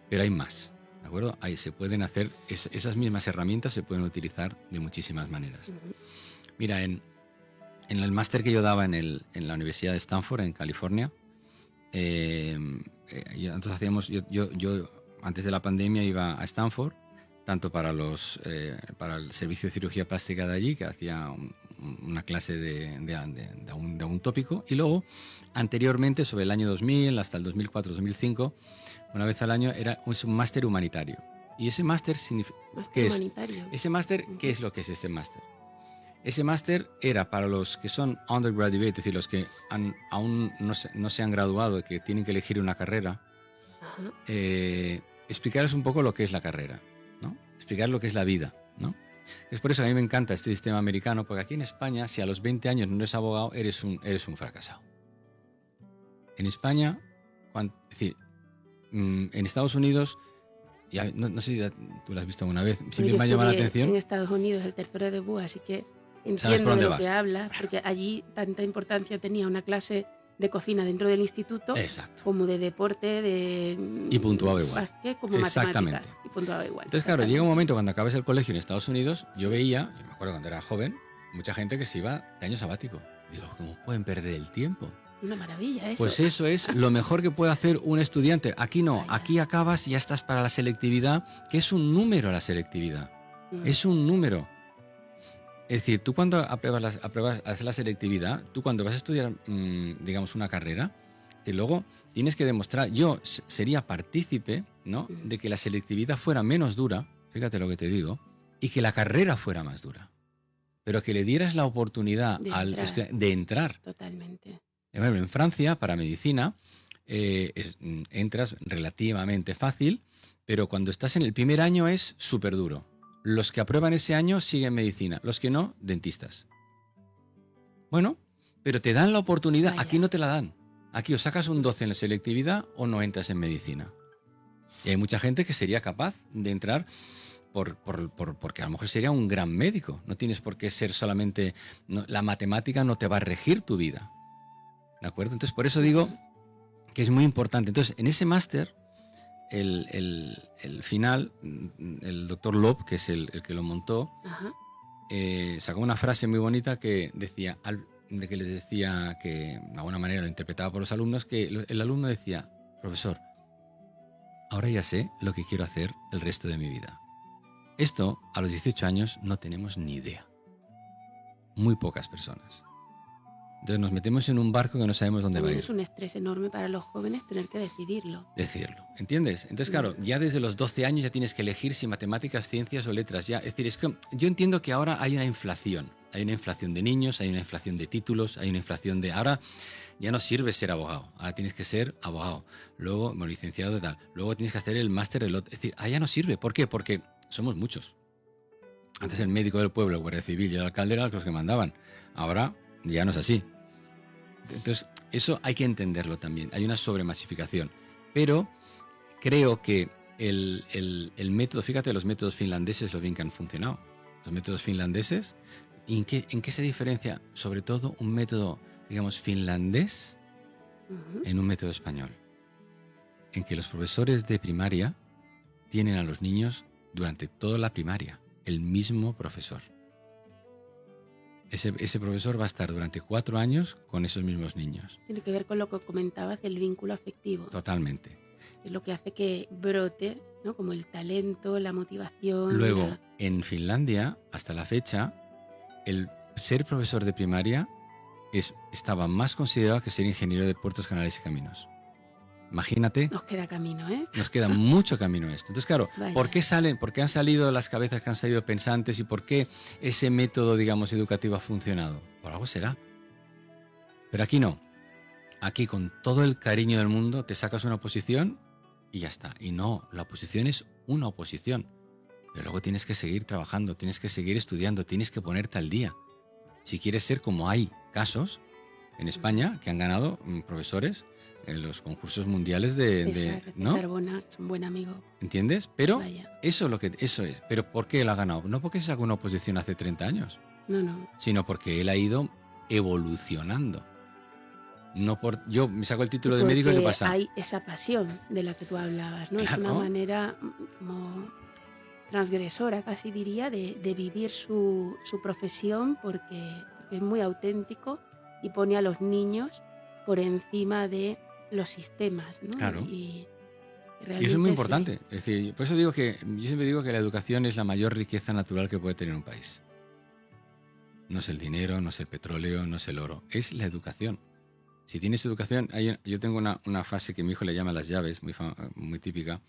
pero hay más, ¿de acuerdo? Ahí se pueden hacer, esas mismas herramientas se pueden utilizar de muchísimas maneras. Mira, en el máster que yo daba en la Universidad de Stanford, en California, entonces hacíamos, yo antes de la pandemia iba a Stanford, tanto para el servicio de cirugía plástica de allí, que hacía una clase de un tópico, y luego, anteriormente, sobre el año 2000 hasta el 2004-2005, una vez al año, era un máster humanitario. Y ese máster significa... ¿Qué es? Ese máster, ¿qué es lo que es este máster? Ese máster era para los que son undergraduate, es decir, los que aún no se han graduado y que tienen que elegir una carrera, explicarles un poco lo que es la carrera, ¿no? Explicar lo que es la vida, ¿no? Es por eso que a mí me encanta este sistema americano, porque aquí en España, si a los 20 años no eres abogado, eres un fracasado. En España, es decir, en Estados Unidos, no sé si tú lo has visto alguna vez, siempre me ha llamado la atención.
En Estados Unidos, el tercero de BUA, así que entiendo de lo que habla, porque allí tanta importancia tenía una clase de cocina dentro del instituto.
Exacto.
Como de deporte,
y puntuaba igual.
Básquet, como matemáticas, y puntuaba igual.
Entonces, claro, llega un momento cuando acabas el colegio en Estados Unidos, yo me acuerdo cuando era joven, mucha gente que se iba de año sabático. Digo, ¿cómo pueden perder el tiempo?
Una maravilla eso.
Pues eso es lo mejor que puede hacer un estudiante. Aquí no, aquí acabas y ya estás para la selectividad, que es un número la selectividad. Es un número. Es decir, tú cuando haces la selectividad, tú cuando vas a estudiar, digamos, una carrera, y luego tienes que demostrar, yo sería partícipe, ¿no?, de que la selectividad fuera menos dura, fíjate lo que te digo, y que la carrera fuera más dura. Pero que le dieras la oportunidad de entrar.
Totalmente.
Bueno, en Francia, para medicina, entras relativamente fácil, pero cuando estás en el primer año es súper duro. Los que aprueban ese año siguen medicina, los que no, dentistas. Bueno, pero te dan la oportunidad, aquí no te la dan. Aquí o sacas un 12 en la selectividad o no entras en medicina. Y hay mucha gente que sería capaz de entrar porque a lo mejor sería un gran médico. No tienes por qué ser solamente... la matemática no te va a regir tu vida. ¿De acuerdo? Entonces, por eso digo que es muy importante. Entonces, en ese máster... El final, el doctor Loeb, que es el que lo montó, sacó una frase muy bonita que decía, que les decía que de alguna manera lo interpretaba por los alumnos, que el alumno decía, profesor, ahora ya sé lo que quiero hacer el resto de mi vida. Esto, a los 18 años, no tenemos ni idea. Muy pocas personas. Entonces nos metemos en un barco que no sabemos dónde va a ir.
Es un estrés enorme para los jóvenes tener que decidirlo.
¿Entiendes? Entonces, claro, ya desde los 12 años ya tienes que elegir si matemáticas, ciencias o letras. Ya, es decir, es que yo entiendo que ahora hay una inflación. Hay una inflación de niños, hay una inflación de títulos, hay una inflación de... Ahora ya no sirve ser abogado, ahora tienes que ser abogado. Luego, licenciado de tal. Luego tienes que hacer el máster del otro. Es decir, ya no sirve. ¿Por qué? Porque somos muchos. Antes el médico del pueblo, el guardia civil y el alcalde eran los que mandaban. Ahora ya no es así. Entonces, eso hay que entenderlo también. Hay una sobremasificación. Pero creo que el método, fíjate, los métodos finlandeses, lo bien que han funcionado. Los métodos finlandeses, ¿en qué se diferencia? Sobre todo un método, digamos, finlandés en un método español. En que los profesores de primaria tienen a los niños durante toda la primaria. El mismo profesor. Ese profesor va a estar durante 4 años con esos mismos niños.
Tiene que ver con lo que comentabas del vínculo afectivo.
Totalmente.
Es lo que hace que brote, ¿no?, como el talento, la motivación.
Luego, en Finlandia, hasta la fecha, el ser profesor de primaria estaba más considerado que ser ingeniero de puertos, canales y caminos. Imagínate.
Nos queda camino, ¿eh?
Nos queda mucho camino esto. Entonces, claro,
Vaya.
¿por qué han salido las cabezas que han salido pensantes y por qué ese método, digamos, educativo ha funcionado? Por algo será. Pero aquí no. Aquí con todo el cariño del mundo te sacas una oposición y ya está. Y no, la oposición es una oposición. Pero luego tienes que seguir trabajando, tienes que seguir estudiando, tienes que ponerte al día. Si quieres ser como hay casos en España que han ganado profesores en los concursos mundiales ¿no?
César Bona es un buen amigo.
¿Entiendes? Pero
Vaya.
eso es. ¿Pero por qué él ha ganado? No porque se sacó una oposición hace 30 años,
No.
sino porque él ha ido evolucionando. No por yo me saco el título
Y
de médico y ¿qué
porque
pasa?
hay esa pasión de la que tú hablabas, ¿no? Es una
Claro,
manera como transgresora, casi diría, de vivir su profesión porque es muy auténtico y pone a los niños por encima de los sistemas, ¿no?
claro.
Y
Y
realmente
eso es muy
sí.
importante. Es decir, por eso digo que yo siempre digo que la educación es la mayor riqueza natural que puede tener un país. No es el dinero, no es el petróleo, no es el oro, es la educación. Si tienes educación, yo tengo una frase que mi hijo le llama las llaves, muy típica,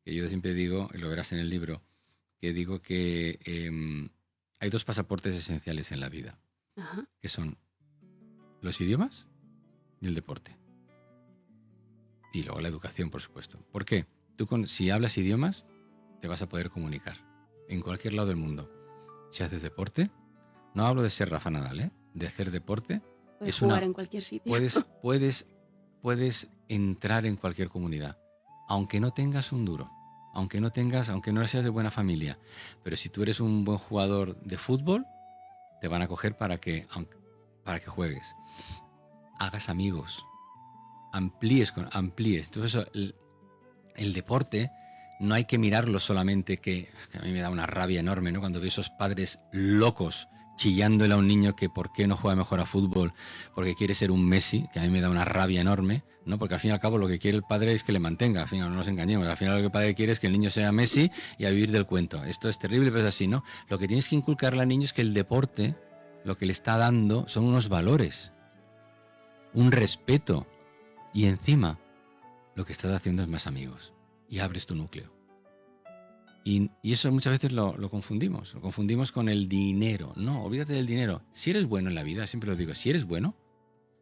que yo siempre digo, y lo verás en el libro, que digo que hay dos pasaportes esenciales en la vida,
Ajá.
que son los idiomas y el deporte. Y luego la educación, por supuesto. ¿Por qué? Si hablas idiomas, te vas a poder comunicar en cualquier lado del mundo. Si haces deporte, no hablo de ser Rafa Nadal, ¿eh? De hacer deporte.
Puedes jugar en cualquier sitio.
Puedes entrar en cualquier comunidad, aunque no tengas un duro, aunque no seas de buena familia. Pero si tú eres un buen jugador de fútbol, te van a coger para que juegues, hagas amigos, amplíes. Entonces el deporte no hay que mirarlo solamente, que a mí me da una rabia enorme, ¿no? Cuando veo esos padres locos chillándole a un niño que por qué no juega mejor a fútbol porque quiere ser un Messi, que a mí me da una rabia enorme, ¿no? Porque al fin y al cabo lo que quiere el padre es que le mantenga, al final no nos engañemos, al final lo que el padre quiere es que el niño sea Messi y a vivir del cuento. Esto es terrible, pero es así, ¿no? Lo que tienes que inculcarle al niño es que el deporte, lo que le está dando son unos valores, un respeto, y encima lo que estás haciendo es más amigos y abres tu núcleo. Y eso muchas veces lo confundimos con el dinero. No, olvídate del dinero. Si eres bueno en la vida, siempre lo digo, si eres bueno,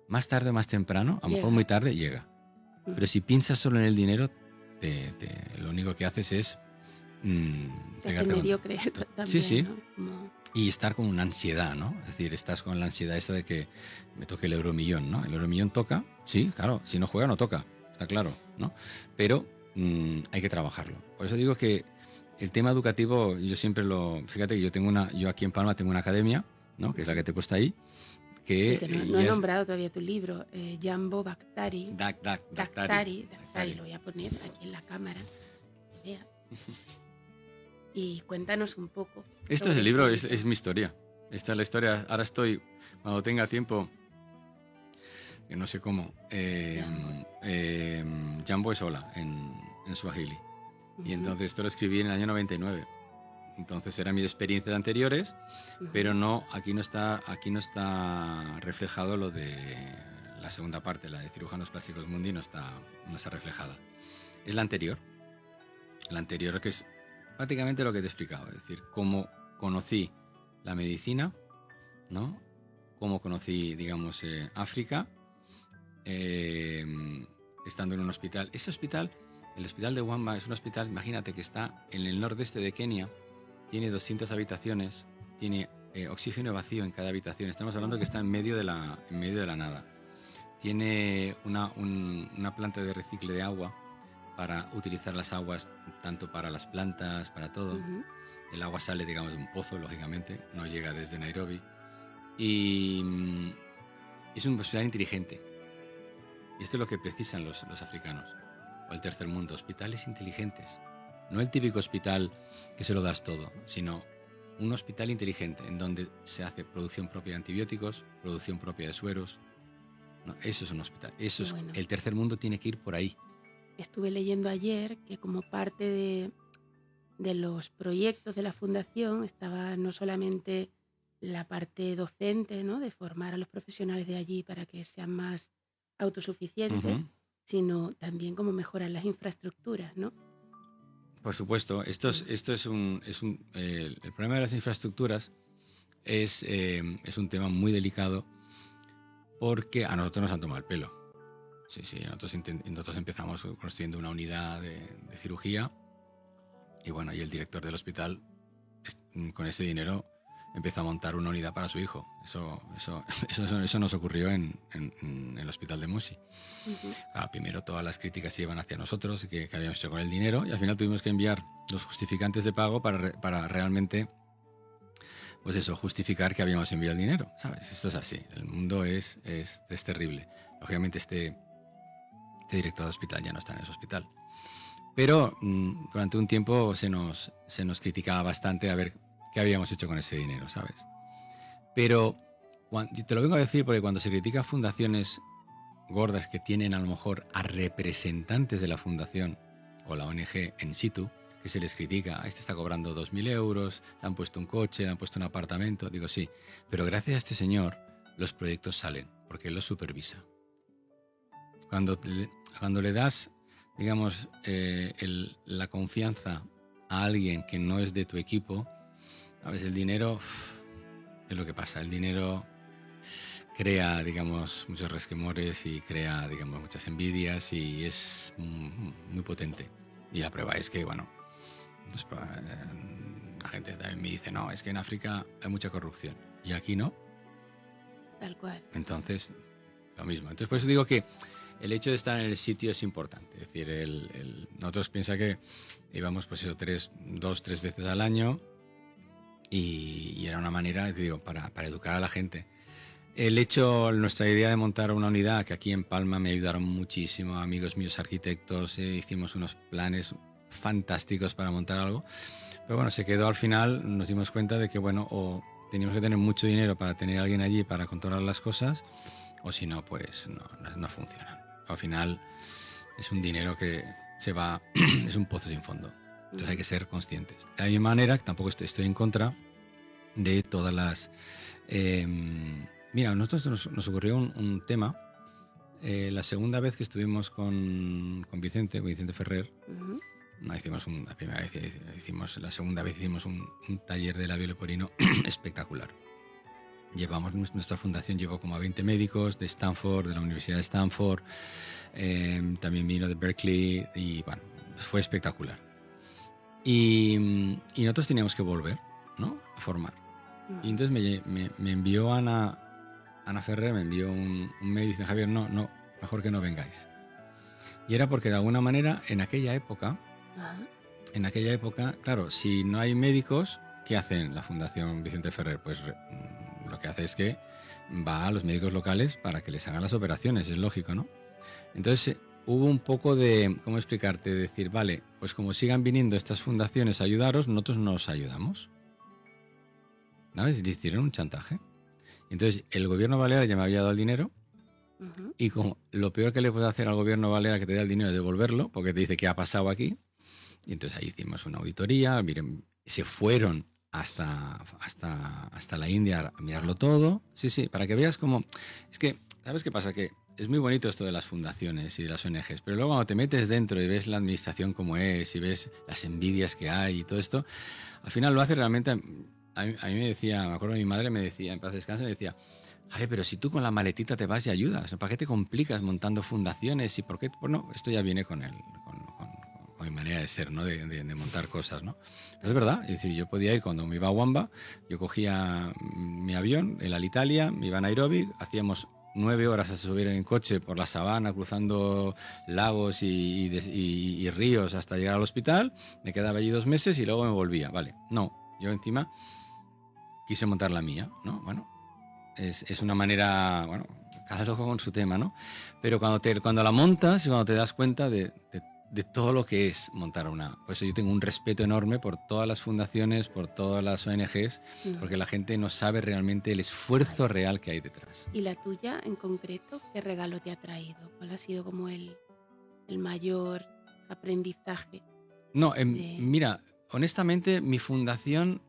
más tarde o más temprano, a lo mejor muy tarde, llega. Pero si piensas solo en el dinero, lo único que haces es
pegarte mediocre también,
sí.
¿no?
Y estar con una ansiedad, ¿no? Es decir, estás con la ansiedad esa de que me toque el euromillón, ¿no? El euromillón toca, sí, claro, si no juega no toca, está claro, ¿no? Pero hay que trabajarlo. Por eso digo que el tema educativo, yo siempre fíjate que yo aquí en Palma tengo una academia, ¿no? Que es la que te he puesto ahí.
Sí, que no he nombrado todavía tu libro, Jambo Bactari.
Daktari,
lo voy a poner aquí en la cámara. Vea. Y cuéntanos un poco.
Esto es el libro, es mi historia. Esta es la historia. Ahora estoy, cuando tenga tiempo, que no sé cómo, Jambo es hola en Swahili. Y entonces esto lo escribí en el año 99. Entonces eran mis experiencias anteriores, pero no, aquí no está reflejado lo de la segunda parte, la de Cirujanos Plásticos Mundi, no está reflejada. Es la anterior que es prácticamente lo que te he explicado, es decir, cómo conocí la medicina, ¿no? Cómo conocí, digamos, África, estando en un hospital. Ese hospital, el hospital de Wamba, es un hospital, imagínate que está en el nordeste de Kenia, tiene 200 habitaciones, tiene oxígeno vacío en cada habitación. Estamos hablando que está en medio de la nada. Tiene una planta de recicle de agua para utilizar las aguas tanto para las plantas, para todo. El agua sale, digamos, de un pozo, lógicamente, no llega desde Nairobi. Y es un hospital inteligente. Y esto es lo que precisan los africanos, o el tercer mundo, hospitales inteligentes. No el típico hospital que se lo das todo, sino un hospital inteligente en donde se hace producción propia de antibióticos, producción propia de sueros. No, eso es un hospital. El tercer mundo tiene que ir por ahí.
Estuve leyendo ayer que como parte de los proyectos de la fundación estaba no solamente la parte docente, ¿no? De formar a los profesionales de allí para que sean más autosuficientes, sino también cómo mejorar las infraestructuras, ¿no?
Por supuesto, el problema de las infraestructuras es un tema muy delicado porque a nosotros nos han tomado el pelo. Sí, sí, nosotros empezamos construyendo una unidad de cirugía y bueno, y el director del hospital con ese dinero empezó a montar una unidad para su hijo. Eso nos ocurrió en el hospital de Musi.
Ujú.
Claro, primero todas las críticas se iban hacia nosotros, que habíamos hecho con el dinero, y al final tuvimos que enviar los justificantes de pago para realmente, pues eso, justificar que habíamos enviado el dinero, ¿sabes? Esto es así, el mundo es terrible. Lógicamente este director de hospital ya no está en ese hospital. Pero durante un tiempo se nos criticaba bastante a ver qué habíamos hecho con ese dinero, ¿sabes? Pero te lo vengo a decir porque cuando se critica fundaciones gordas que tienen a lo mejor a representantes de la fundación o la ONG en situ, que se les critica, este está cobrando 2.000 euros, le han puesto un coche, le han puesto un apartamento, digo sí, pero gracias a este señor los proyectos salen, porque él los supervisa. Cuando le das, digamos, la confianza a alguien que no es de tu equipo, a veces el dinero es lo que pasa, el dinero crea, digamos, muchos resquemores y crea, digamos, muchas envidias y es muy potente. Y la prueba es que, bueno, pues, la gente también me dice, no, es que en África hay mucha corrupción y aquí no.
Tal cual.
Entonces, lo mismo. Entonces, por eso digo que el hecho de estar en el sitio es importante. Es decir, nosotros piensa que íbamos, pues eso, 2-3 veces al año y era una manera, digo, para educar a la gente. Nuestra idea de montar una unidad, que aquí en Palma me ayudaron muchísimo, amigos míos arquitectos, hicimos unos planes fantásticos para montar algo, pero bueno, se quedó al final, nos dimos cuenta de que, bueno, o teníamos que tener mucho dinero para tener a alguien allí para controlar las cosas, o si no, pues no funcionan. Al final es un dinero que se va, es un pozo sin fondo, entonces hay que ser conscientes. De la misma manera, tampoco estoy en contra de todas las... mira, a nosotros nos ocurrió un tema. La segunda vez que estuvimos con Vicente Ferrer,
Ujú.
no hicimos la primera vez la segunda vez hicimos un taller de labio leporino espectacular. Nuestra fundación llevó como a 20 médicos de Stanford, de la Universidad de Stanford, también vino de Berkeley y bueno, fue espectacular. Y nosotros teníamos que volver, ¿no?, a formar. Y entonces me envió Ana Ferrer, me envió un mail y dice, Javier, no, mejor que no vengáis. Y era porque de alguna manera en aquella época, claro, si no hay médicos, ¿qué hacen la Fundación Vicente Ferrer? Pues lo que hace es que va a los médicos locales para que les hagan las operaciones, es lógico, ¿no? Entonces hubo un poco de, ¿cómo explicarte? De decir, vale, pues como sigan viniendo estas fundaciones a ayudaros, nosotros nos ayudamos. ¿Sabes? Le hicieron un chantaje. Entonces el gobierno balear ya me había dado el dinero.
Ujú.
Y como lo peor que le puede hacer al gobierno balear que te da el dinero es devolverlo, porque te dice qué ha pasado aquí. Y entonces ahí hicimos una auditoría, miren, se fueron hasta la India a mirarlo todo. Sí, para que veas cómo... Es que, ¿sabes qué pasa? Que es muy bonito esto de las fundaciones y de las ONGs, pero luego cuando te metes dentro y ves la administración como es y ves las envidias que hay y todo esto, al final lo hace realmente... A mí me decía, me acuerdo mi madre me decía, en paz descanse, me decía, Javier, pero si tú con la maletita te vas y ayudas, ¿para qué te complicas montando fundaciones? ¿Y por qué? Bueno, esto ya viene con mi manera de ser, ¿no? De montar cosas, ¿no? Pero es verdad, es decir, yo podía ir cuando me iba a Wamba, yo cogía mi avión, el Alitalia, me iba a Nairobi, hacíamos 9 horas a subir en coche por la sabana, cruzando lagos y ríos hasta llegar al hospital, me quedaba allí 2 meses y luego me volvía, ¿vale? No, yo encima quise montar la mía, ¿no? Bueno, es una manera, bueno, cada loco con su tema, ¿no? Pero cuando la montas y cuando te das cuenta de todo lo que es montar una... Por eso yo tengo un respeto enorme por todas las fundaciones, por todas las ONGs, porque la gente no sabe realmente el esfuerzo real que hay detrás.
¿Y la tuya en concreto, qué regalo te ha traído? ¿Cuál ha sido como el mayor aprendizaje?
No, mira, honestamente mi fundación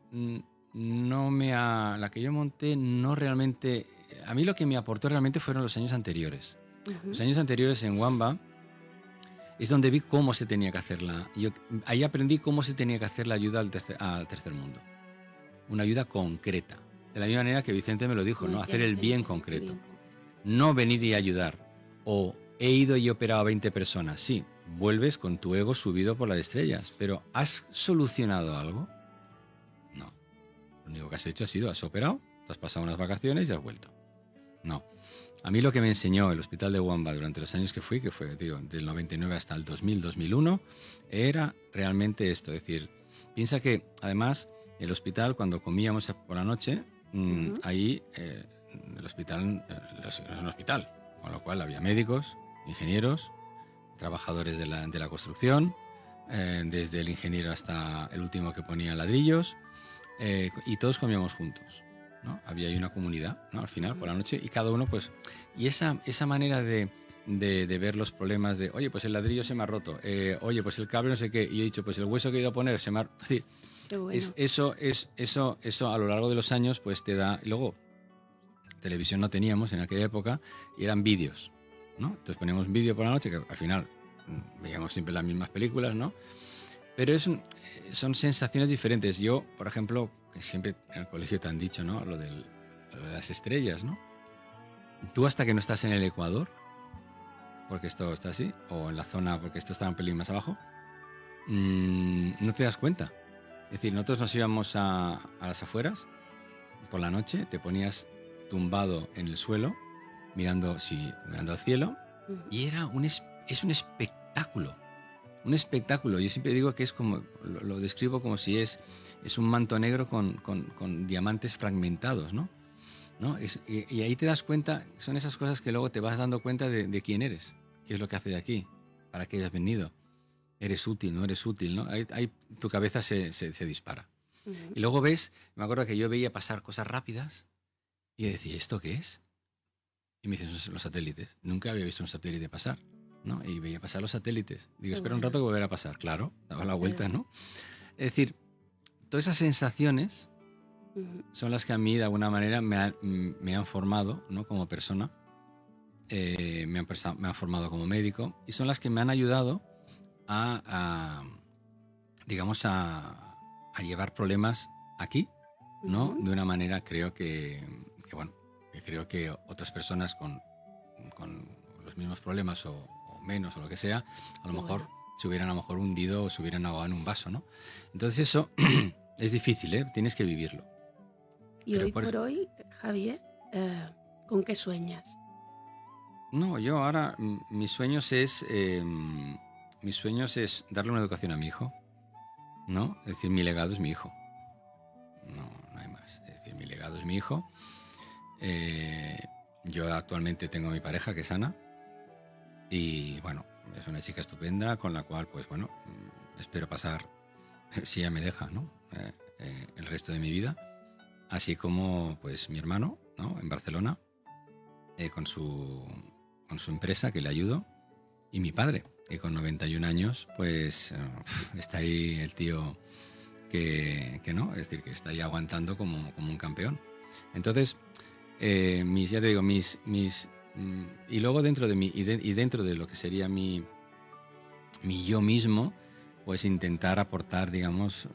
la que yo monté no realmente... A mí lo que me aportó realmente fueron los años anteriores. Los años anteriores en Wamba es donde vi cómo se tenía que hacerla. Ahí aprendí cómo se tenía que hacer la ayuda al tercer mundo. Una ayuda concreta. De la misma manera que Vicente me lo dijo, ¿no? Hacer el bien concreto. no venir y ayudar. O he ido y he operado a 20 personas. Sí, vuelves con tu ego subido por las estrellas, pero ¿has solucionado algo? No. Lo único que has hecho ha sido, has operado, te has pasado unas vacaciones y has vuelto. No. A mí lo que me enseñó el hospital de Wamba durante los años que fui, que fue, digo, del 99 hasta el 2000, 2001, era realmente esto. Es decir, piensa que, además, el hospital, cuando comíamos por la noche, ahí, el hospital es un hospital, con lo cual había médicos, ingenieros, trabajadores de la construcción, desde el ingeniero hasta el último que ponía ladrillos, y todos comíamos juntos, ¿no? Había ahí una comunidad, ¿no? Al final, por la noche, y cada uno, pues... Y esa manera de ver los problemas de, oye, pues el ladrillo se me ha roto, oye, pues el cable no sé qué, y he dicho, pues el hueso que he ido a poner se me ha... Es decir,
Qué bueno.
eso a lo largo de los años, pues te da... Y luego, televisión no teníamos en aquella época, y eran vídeos, ¿no? Entonces poníamos un vídeo por la noche, que al final veíamos siempre las mismas películas, ¿no? Pero son sensaciones diferentes. Yo, por ejemplo, que siempre en el colegio te han dicho, ¿no? Lo de las estrellas, ¿no? Tú hasta que no estás en el Ecuador, porque esto está así, o en la zona, porque esto está un pelín más abajo, no te das cuenta. Es decir, nosotros nos íbamos a las afueras, por la noche, te ponías tumbado en el suelo, mirando al cielo, y es un espectáculo. Un espectáculo. Yo siempre digo que es como, lo describo como si es un manto negro con diamantes fragmentados, ¿no? Y ahí te das cuenta, son esas cosas que luego te vas dando cuenta de quién eres, qué es lo que haces aquí, para qué has venido, eres útil, no eres útil, ¿no? Ahí tu cabeza se dispara. Y luego ves, me acuerdo que yo veía pasar cosas rápidas y decía, ¿esto qué es? Y me dicen, son los satélites. Nunca había visto un satélite pasar, ¿no? Y veía pasar los satélites. Digo, espera un rato que volverá a pasar. Claro, daba la vuelta, ¿no? Es decir, todas esas sensaciones son las que a mí de alguna manera me han formado, ¿no? Como persona, me han formado como médico, y son las que me han ayudado digamos, a llevar problemas aquí, ¿no? De una manera, creo que creo que otras personas con los mismos problemas o menos o lo que sea, a lo mejor se hubieran hundido o se hubieran ahogado en un vaso, ¿no? Entonces eso es difícil, ¿eh? Tienes que vivirlo.
Y hoy por hoy, Javier, ¿con qué sueñas?
No, yo ahora mis sueños es darle una educación a mi hijo, ¿no? Es decir, mi legado es mi hijo. No hay más. Es decir, mi legado es mi hijo. Yo actualmente tengo a mi pareja, que es Ana, y bueno, es una chica estupenda con la cual, pues bueno, espero pasar, si ella me deja, ¿no? El resto de mi vida. Así como, pues, mi hermano, ¿no? En Barcelona, con su empresa, que le ayudo, y mi padre, que con 91 años, pues, está ahí el tío que no, es decir, que está ahí aguantando como un campeón. Entonces, ya te digo, y luego dentro de mí, y dentro de lo que sería mi yo mismo, pues intentar aportar, digamos,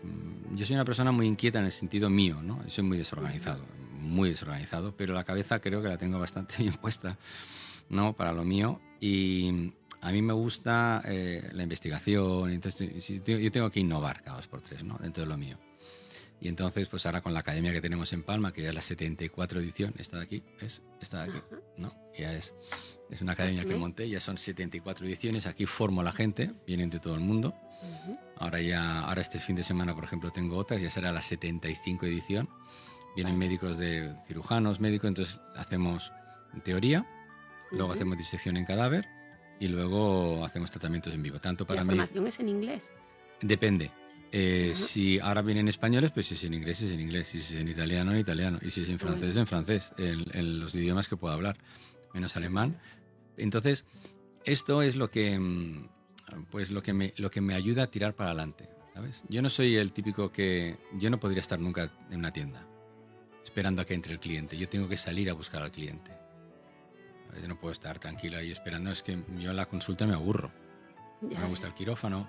yo soy una persona muy inquieta en el sentido mío, ¿no? Soy muy desorganizado, pero la cabeza creo que la tengo bastante bien puesta, ¿no? Para lo mío, y a mí me gusta la investigación, entonces yo tengo que innovar cada 2x3, ¿no? Dentro de lo mío. Y entonces, pues ahora con la academia que tenemos en Palma, que ya es la 74 edición, esta de aquí, ¿ves? Esta de aquí, ¿no? Ya es una academia que monté, ya son 74 ediciones, aquí formo a la gente, vienen de todo el mundo. Ahora este fin de semana, por ejemplo, tengo otras, ya será la 75 edición. Vienen médicos de cirujanos, médicos, entonces hacemos teoría, luego hacemos disección en cadáver y luego hacemos tratamientos en vivo. Tanto para
¿La formación es en inglés?
Depende. Si ahora vienen españoles, pues si es en inglés, es en inglés. Si es en italiano, en italiano. Y si es en francés, en francés. En los idiomas que puedo hablar, menos alemán. Entonces, esto es lo que me ayuda a tirar para adelante, ¿sabes? Yo no soy el típico yo no podría estar nunca en una tienda esperando a que entre el cliente. Yo tengo que salir a buscar al cliente. Yo no puedo estar tranquilo ahí esperando. Es que yo en la consulta me aburro. No me gusta el quirófano.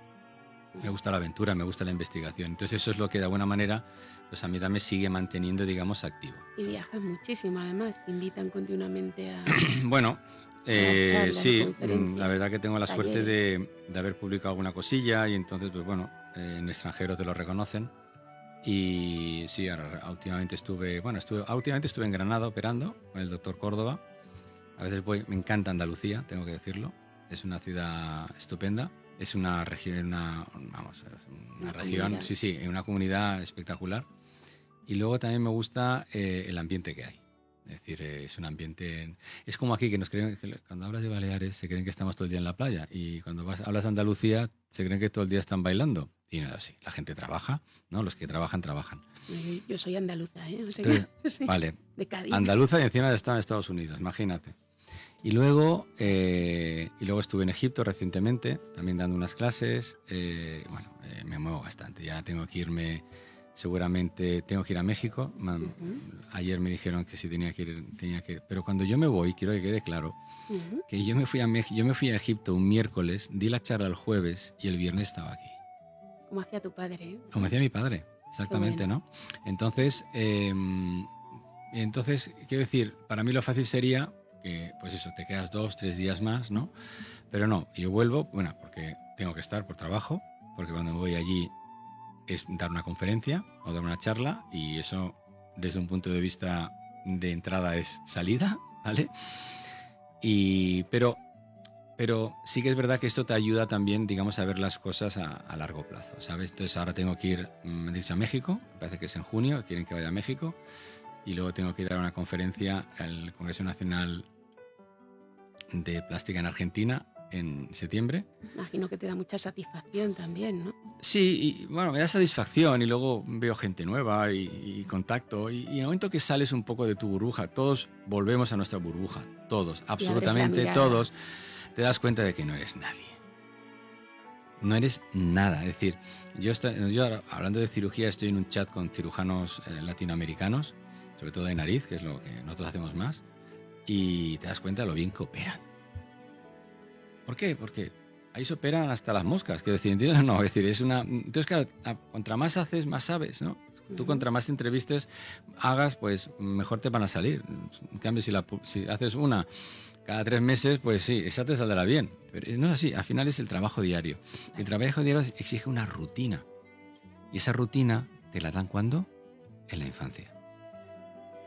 Me gusta la aventura, me gusta la investigación. Entonces eso es lo que de alguna manera pues a mí también me sigue manteniendo, digamos, activo.
Y viajas muchísimo, además, te invitan continuamente
Bueno,
a dar charlas y
sí, la
conferencias,
verdad que tengo la suerte
talleres.
de haber publicado alguna cosilla y entonces, pues bueno, en extranjero te lo reconocen. Y sí, últimamente últimamente estuve en Granada operando con el doctor Córdoba. A veces voy, me encanta Andalucía, tengo que decirlo. Es una ciudad estupenda. Es una región, una
Una
región,
comunidad.
sí, una comunidad espectacular. Y luego también me gusta el ambiente que hay. Es decir, es un ambiente... Es como aquí, que nos creen que cuando hablas de Baleares se creen que estamos todo el día en la playa. Y cuando hablas de Andalucía se creen que todo el día están bailando. Y no es así. La gente trabaja, ¿no? Los que trabajan, trabajan.
Yo soy andaluza, ¿eh? O sea
Entonces,
que, sí,
vale,
de Cádiz.
andaluza y encima está en Estados Unidos, imagínate. Y luego estuve en Egipto recientemente, también dando unas clases. Me muevo bastante. Y ahora tengo que irme, seguramente tengo que ir a México. Ayer me dijeron que si tenía que ir. Pero cuando yo me voy, quiero que quede claro que yo me fui a Egipto un miércoles, di la charla el jueves y el viernes estaba aquí.
Como hacía tu padre, ¿eh?
Como hacía mi padre, exactamente,
bueno.
¿no? Entonces, quiero decir, para mí lo fácil sería que, pues eso, te quedas 2, 3 días más, ¿no? Pero no, yo vuelvo, bueno, porque tengo que estar por trabajo, porque cuando me voy allí es dar una conferencia o dar una charla y eso, desde un punto de vista de entrada, es salida, ¿vale? Pero sí que es verdad que esto te ayuda también, digamos, a ver las cosas a largo plazo, ¿sabes? Entonces ahora tengo que ir, me he dicho, a México, me parece que es en junio, quieren que vaya a México, y luego tengo que ir a dar una conferencia al Congreso Nacional de Plástica en Argentina en septiembre.
Imagino que te da mucha satisfacción también, ¿no?
Sí, y bueno, me da satisfacción y luego veo gente nueva y contacto y en el momento que sales un poco de tu burbuja, todos volvemos a nuestra burbuja, todos,
Y abres la
absolutamente
mirada.
todos, te das cuenta de que no eres nadie. No eres nada. Es decir, yo ahora, hablando de cirugía, estoy en un chat con cirujanos latinoamericanos, sobre todo de nariz, que es lo que nosotros hacemos más, y te das cuenta de lo bien que operan. ¿Por qué? Porque ahí se operan hasta las moscas. Quiero decir, ¿entiendes? No, es decir, es una... Entonces, claro, contra más haces, más sabes, ¿no? Tú contra más entrevistas hagas, pues mejor te van a salir. En cambio, si haces una cada 3 meses, pues sí, esa te saldrá bien. Pero no es así, al final es el trabajo diario. El trabajo diario exige una rutina. Y esa rutina te la dan ¿cuándo? En la infancia.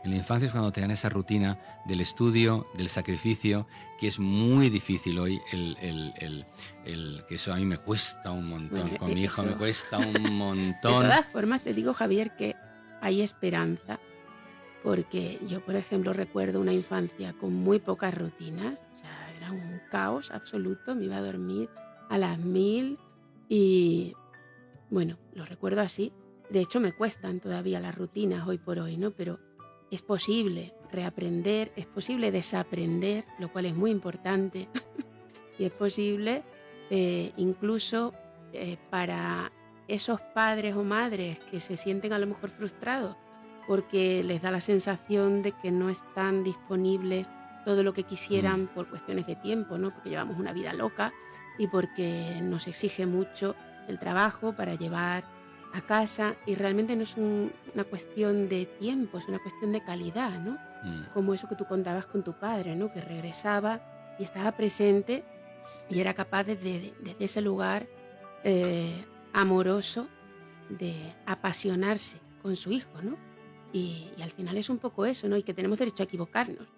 En la infancia es cuando te dan esa rutina del estudio, del sacrificio, que es muy difícil hoy, que eso a mí me cuesta un montón.
Bueno,
Con mi hijo
eso.
me cuesta un
De
montón.
todas formas, te digo, Javier, que hay esperanza, porque yo, por ejemplo, recuerdo una infancia con muy pocas rutinas, o sea, era un caos absoluto, me iba a dormir a las 1000 y, bueno, lo recuerdo así. De hecho, me cuestan todavía las rutinas hoy por hoy, ¿no? Pero es posible reaprender, es posible desaprender, lo cual es muy importante, y es posible incluso para esos padres o madres que se sienten a lo mejor frustrados porque les da la sensación de que no están disponibles todo lo que quisieran por cuestiones de tiempo, ¿no? Porque llevamos una vida loca y porque nos exige mucho el trabajo para llevar a casa y realmente no es una cuestión de tiempo, es una cuestión de calidad, ¿no? Como eso que tú contabas con tu padre, ¿no? Que regresaba y estaba presente y era capaz desde ese lugar amoroso de apasionarse con su hijo, ¿no? Y al final es un poco eso, ¿no? Y que tenemos derecho a equivocarnos.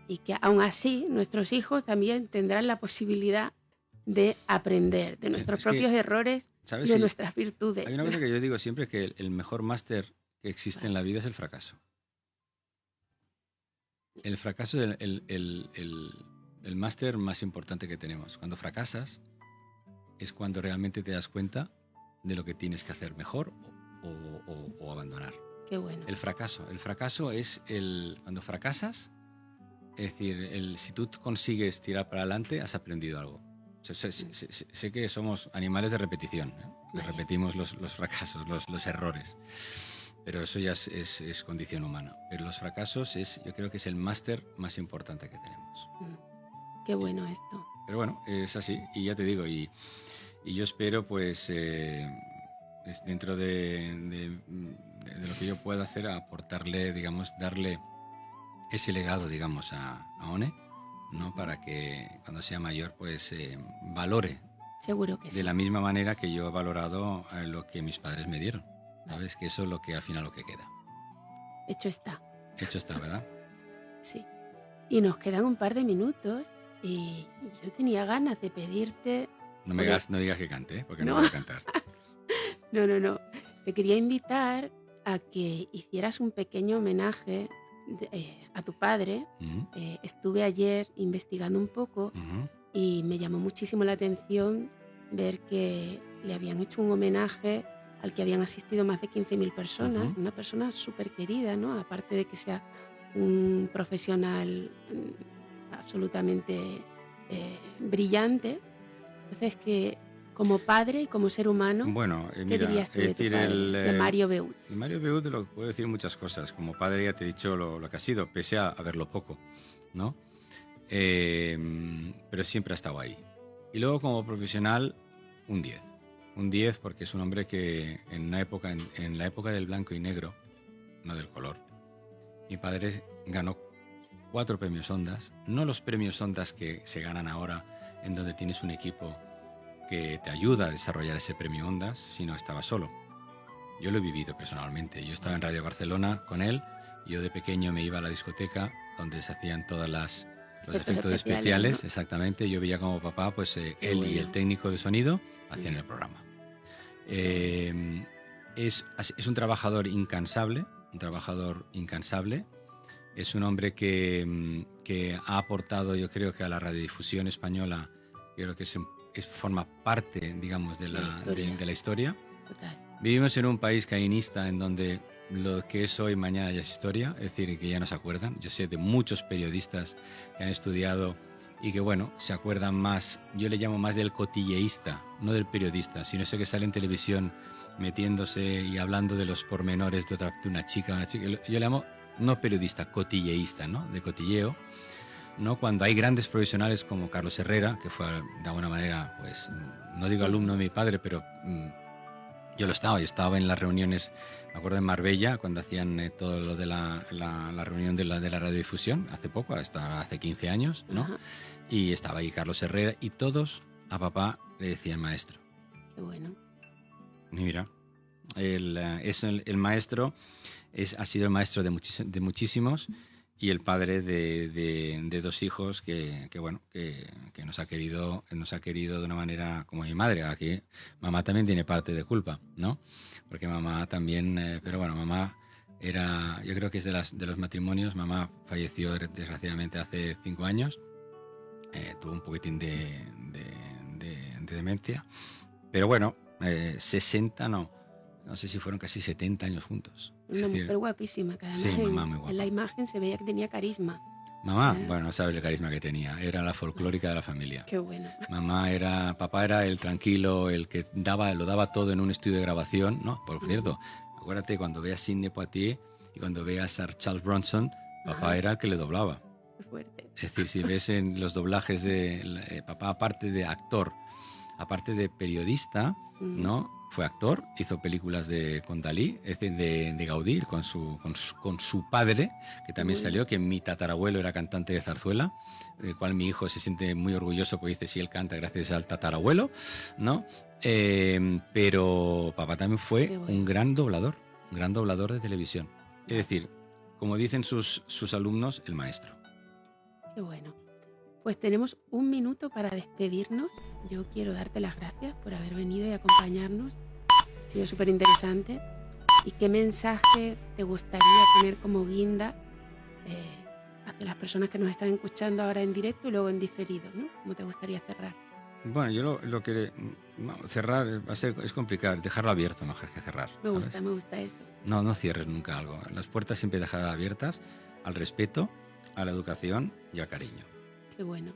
Y que aún así nuestros hijos también tendrán la posibilidad de aprender de nuestros
Es que,
propios errores y
¿sabes?
de
Sí,
nuestras virtudes.
hay una cosa que yo digo siempre, que el mejor máster que existe en la vida es el fracaso. El fracaso es el máster más importante que tenemos. Cuando fracasas es cuando realmente te das cuenta de lo que tienes que hacer mejor o abandonar.
Qué bueno.
El fracaso es cuando fracasas, es decir, si tú consigues tirar para adelante, has aprendido algo. Sé que somos animales de repetición, ¿eh? Repetimos los fracasos, los errores, pero eso ya es condición humana. Pero los fracasos yo creo que es el máster más importante que tenemos.
Qué bueno esto.
Pero bueno, es así, y ya te digo, y Y yo espero, pues, dentro de lo que yo pueda hacer, aportarle, digamos, darle ese legado, digamos, a One, ¿no? Para que cuando sea mayor, pues, valore
Seguro que
de
sí.
la misma manera que yo he valorado lo que mis padres me dieron. ¿Sabes? Que eso es lo que al final lo que queda.
Hecho está.
Hecho está, ¿verdad?
Sí. Y nos quedan un par de minutos y yo tenía ganas de pedirte...
No
porque-
no digas que cante, porque no
No,
voy a cantar.
no. Te quería invitar a que hicieras un pequeño homenaje a tu padre.
Ujú,
Estuve ayer investigando un poco
ujú,
y me llamó muchísimo la atención ver que le habían hecho un homenaje al que habían asistido más de 15.000 personas,
ujú.
una persona súper querida, ¿no? Aparte de que sea un profesional absolutamente brillante. Entonces, que como padre y como ser humano,
Bueno,
¿qué
mira,
dirías tú
es
de tu
decir,
padre, de Mario Beut?
Mario Beut lo puedo decir muchas cosas. Como padre ya te he dicho lo que ha sido, pese a verlo poco, ¿no? Pero siempre ha estado ahí. Y luego como profesional, un 10. Un 10 porque es un hombre que en una época, en la época del blanco y negro, no del color, mi padre ganó 4 premios Ondas, no los premios Ondas que se ganan ahora, en donde tienes un equipo que te ayuda a desarrollar ese premio Ondas, sino estaba solo. Yo lo he vivido personalmente. Yo estaba en Radio Barcelona con él. Yo de pequeño me iba a la discoteca donde se hacían todos los efectos especiales,
¿No?
exactamente. Yo veía como papá, pues
Qué
él y el
bueno.
técnico de sonido hacían el programa. Eh, es un trabajador incansable, un trabajador incansable. Es un hombre que ha aportado, yo creo que a la radiodifusión española, creo que forma parte, digamos, de de la historia.
Total.
Vivimos en un país cainista en donde lo que es hoy, mañana ya es historia, es decir, que ya no se acuerdan. Yo sé de muchos periodistas que han estudiado y que, bueno, se acuerdan más, yo le llamo más del cotilleísta, no del periodista, sino ese que sale en televisión metiéndose y hablando de los pormenores de una chica. Yo le llamo no periodista, cotilleísta, ¿no? De cotilleo, ¿no? Cuando hay grandes profesionales como Carlos Herrera, que fue de alguna manera, pues, no digo alumno de mi padre, pero yo estaba en las reuniones, me acuerdo en Marbella, cuando hacían todo lo de la reunión de la radiodifusión, hace poco, hasta hace 15 años, ¿no?
Ajá,
Y estaba ahí Carlos Herrera y todos a papá le decían maestro.
qué bueno.
Y mira, el maestro ha sido el maestro de muchísimos y el padre de 2 hijos bueno, que nos ha querido de una manera como mi madre. Aquí mamá también tiene parte de culpa, ¿no? Porque mamá también, pero bueno, mamá yo creo que es de los matrimonios, mamá falleció desgraciadamente hace 5 años, tuvo un poquitín de demencia, pero bueno, 60 no sé si fueron casi 70 años juntos. Es
Una
decir,
mujer guapísima, que además
sí, mamá muy
en la
guapa.
imagen se veía que tenía carisma.
Mamá,
Era-
bueno, no sabes el carisma que tenía, era la folclórica de la familia.
Qué bueno.
Papá era el tranquilo, el que lo daba todo en un estudio de grabación, ¿no? Por cierto, acuérdate cuando veas Sidney Poitier y cuando veas a Charles Bronson, papá
Ajá,
era el que le doblaba.
qué fuerte.
Es decir, si ves en los doblajes de papá, aparte de actor, aparte de periodista,
Mm,
¿no? Fue actor, hizo películas con Dalí, es decir, de Gaudí, con su padre, que
qué
también
bueno.
salió, que mi tatarabuelo era cantante de zarzuela, del cual mi hijo se siente muy orgulloso porque dice, sí, él canta gracias al tatarabuelo, ¿no? Pero papá también fue
Qué bueno.
un gran doblador de televisión. Es decir, como dicen sus alumnos, el maestro.
Qué bueno. Pues tenemos un minuto para despedirnos. Yo quiero darte las gracias por haber venido y acompañarnos. Ha sido súper interesante. ¿Y qué mensaje te gustaría tener como guinda hacia las personas que nos están escuchando ahora en directo y luego en diferido, ¿no? ¿Cómo te gustaría cerrar?
Bueno, yo lo que cerrar es complicado, dejarlo abierto mejor que cerrar.
Me
¿sabes?
gusta eso.
No cierres nunca algo. Las puertas siempre dejadas abiertas al respeto, a la educación y al cariño.
Qué bueno.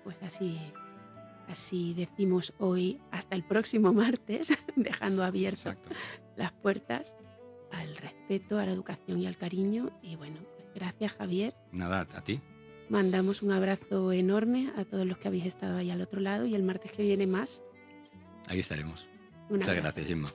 Pues así decimos hoy hasta el próximo martes, dejando abiertas
Exacto.
las puertas al respeto, a la educación y al cariño. Y bueno, pues gracias, Javier.
Nada, a ti.
Mandamos un abrazo enorme a todos los que habéis estado ahí al otro lado y el martes que viene más.
Ahí estaremos.
Un
Muchas
abrazo.
gracias, Gemma.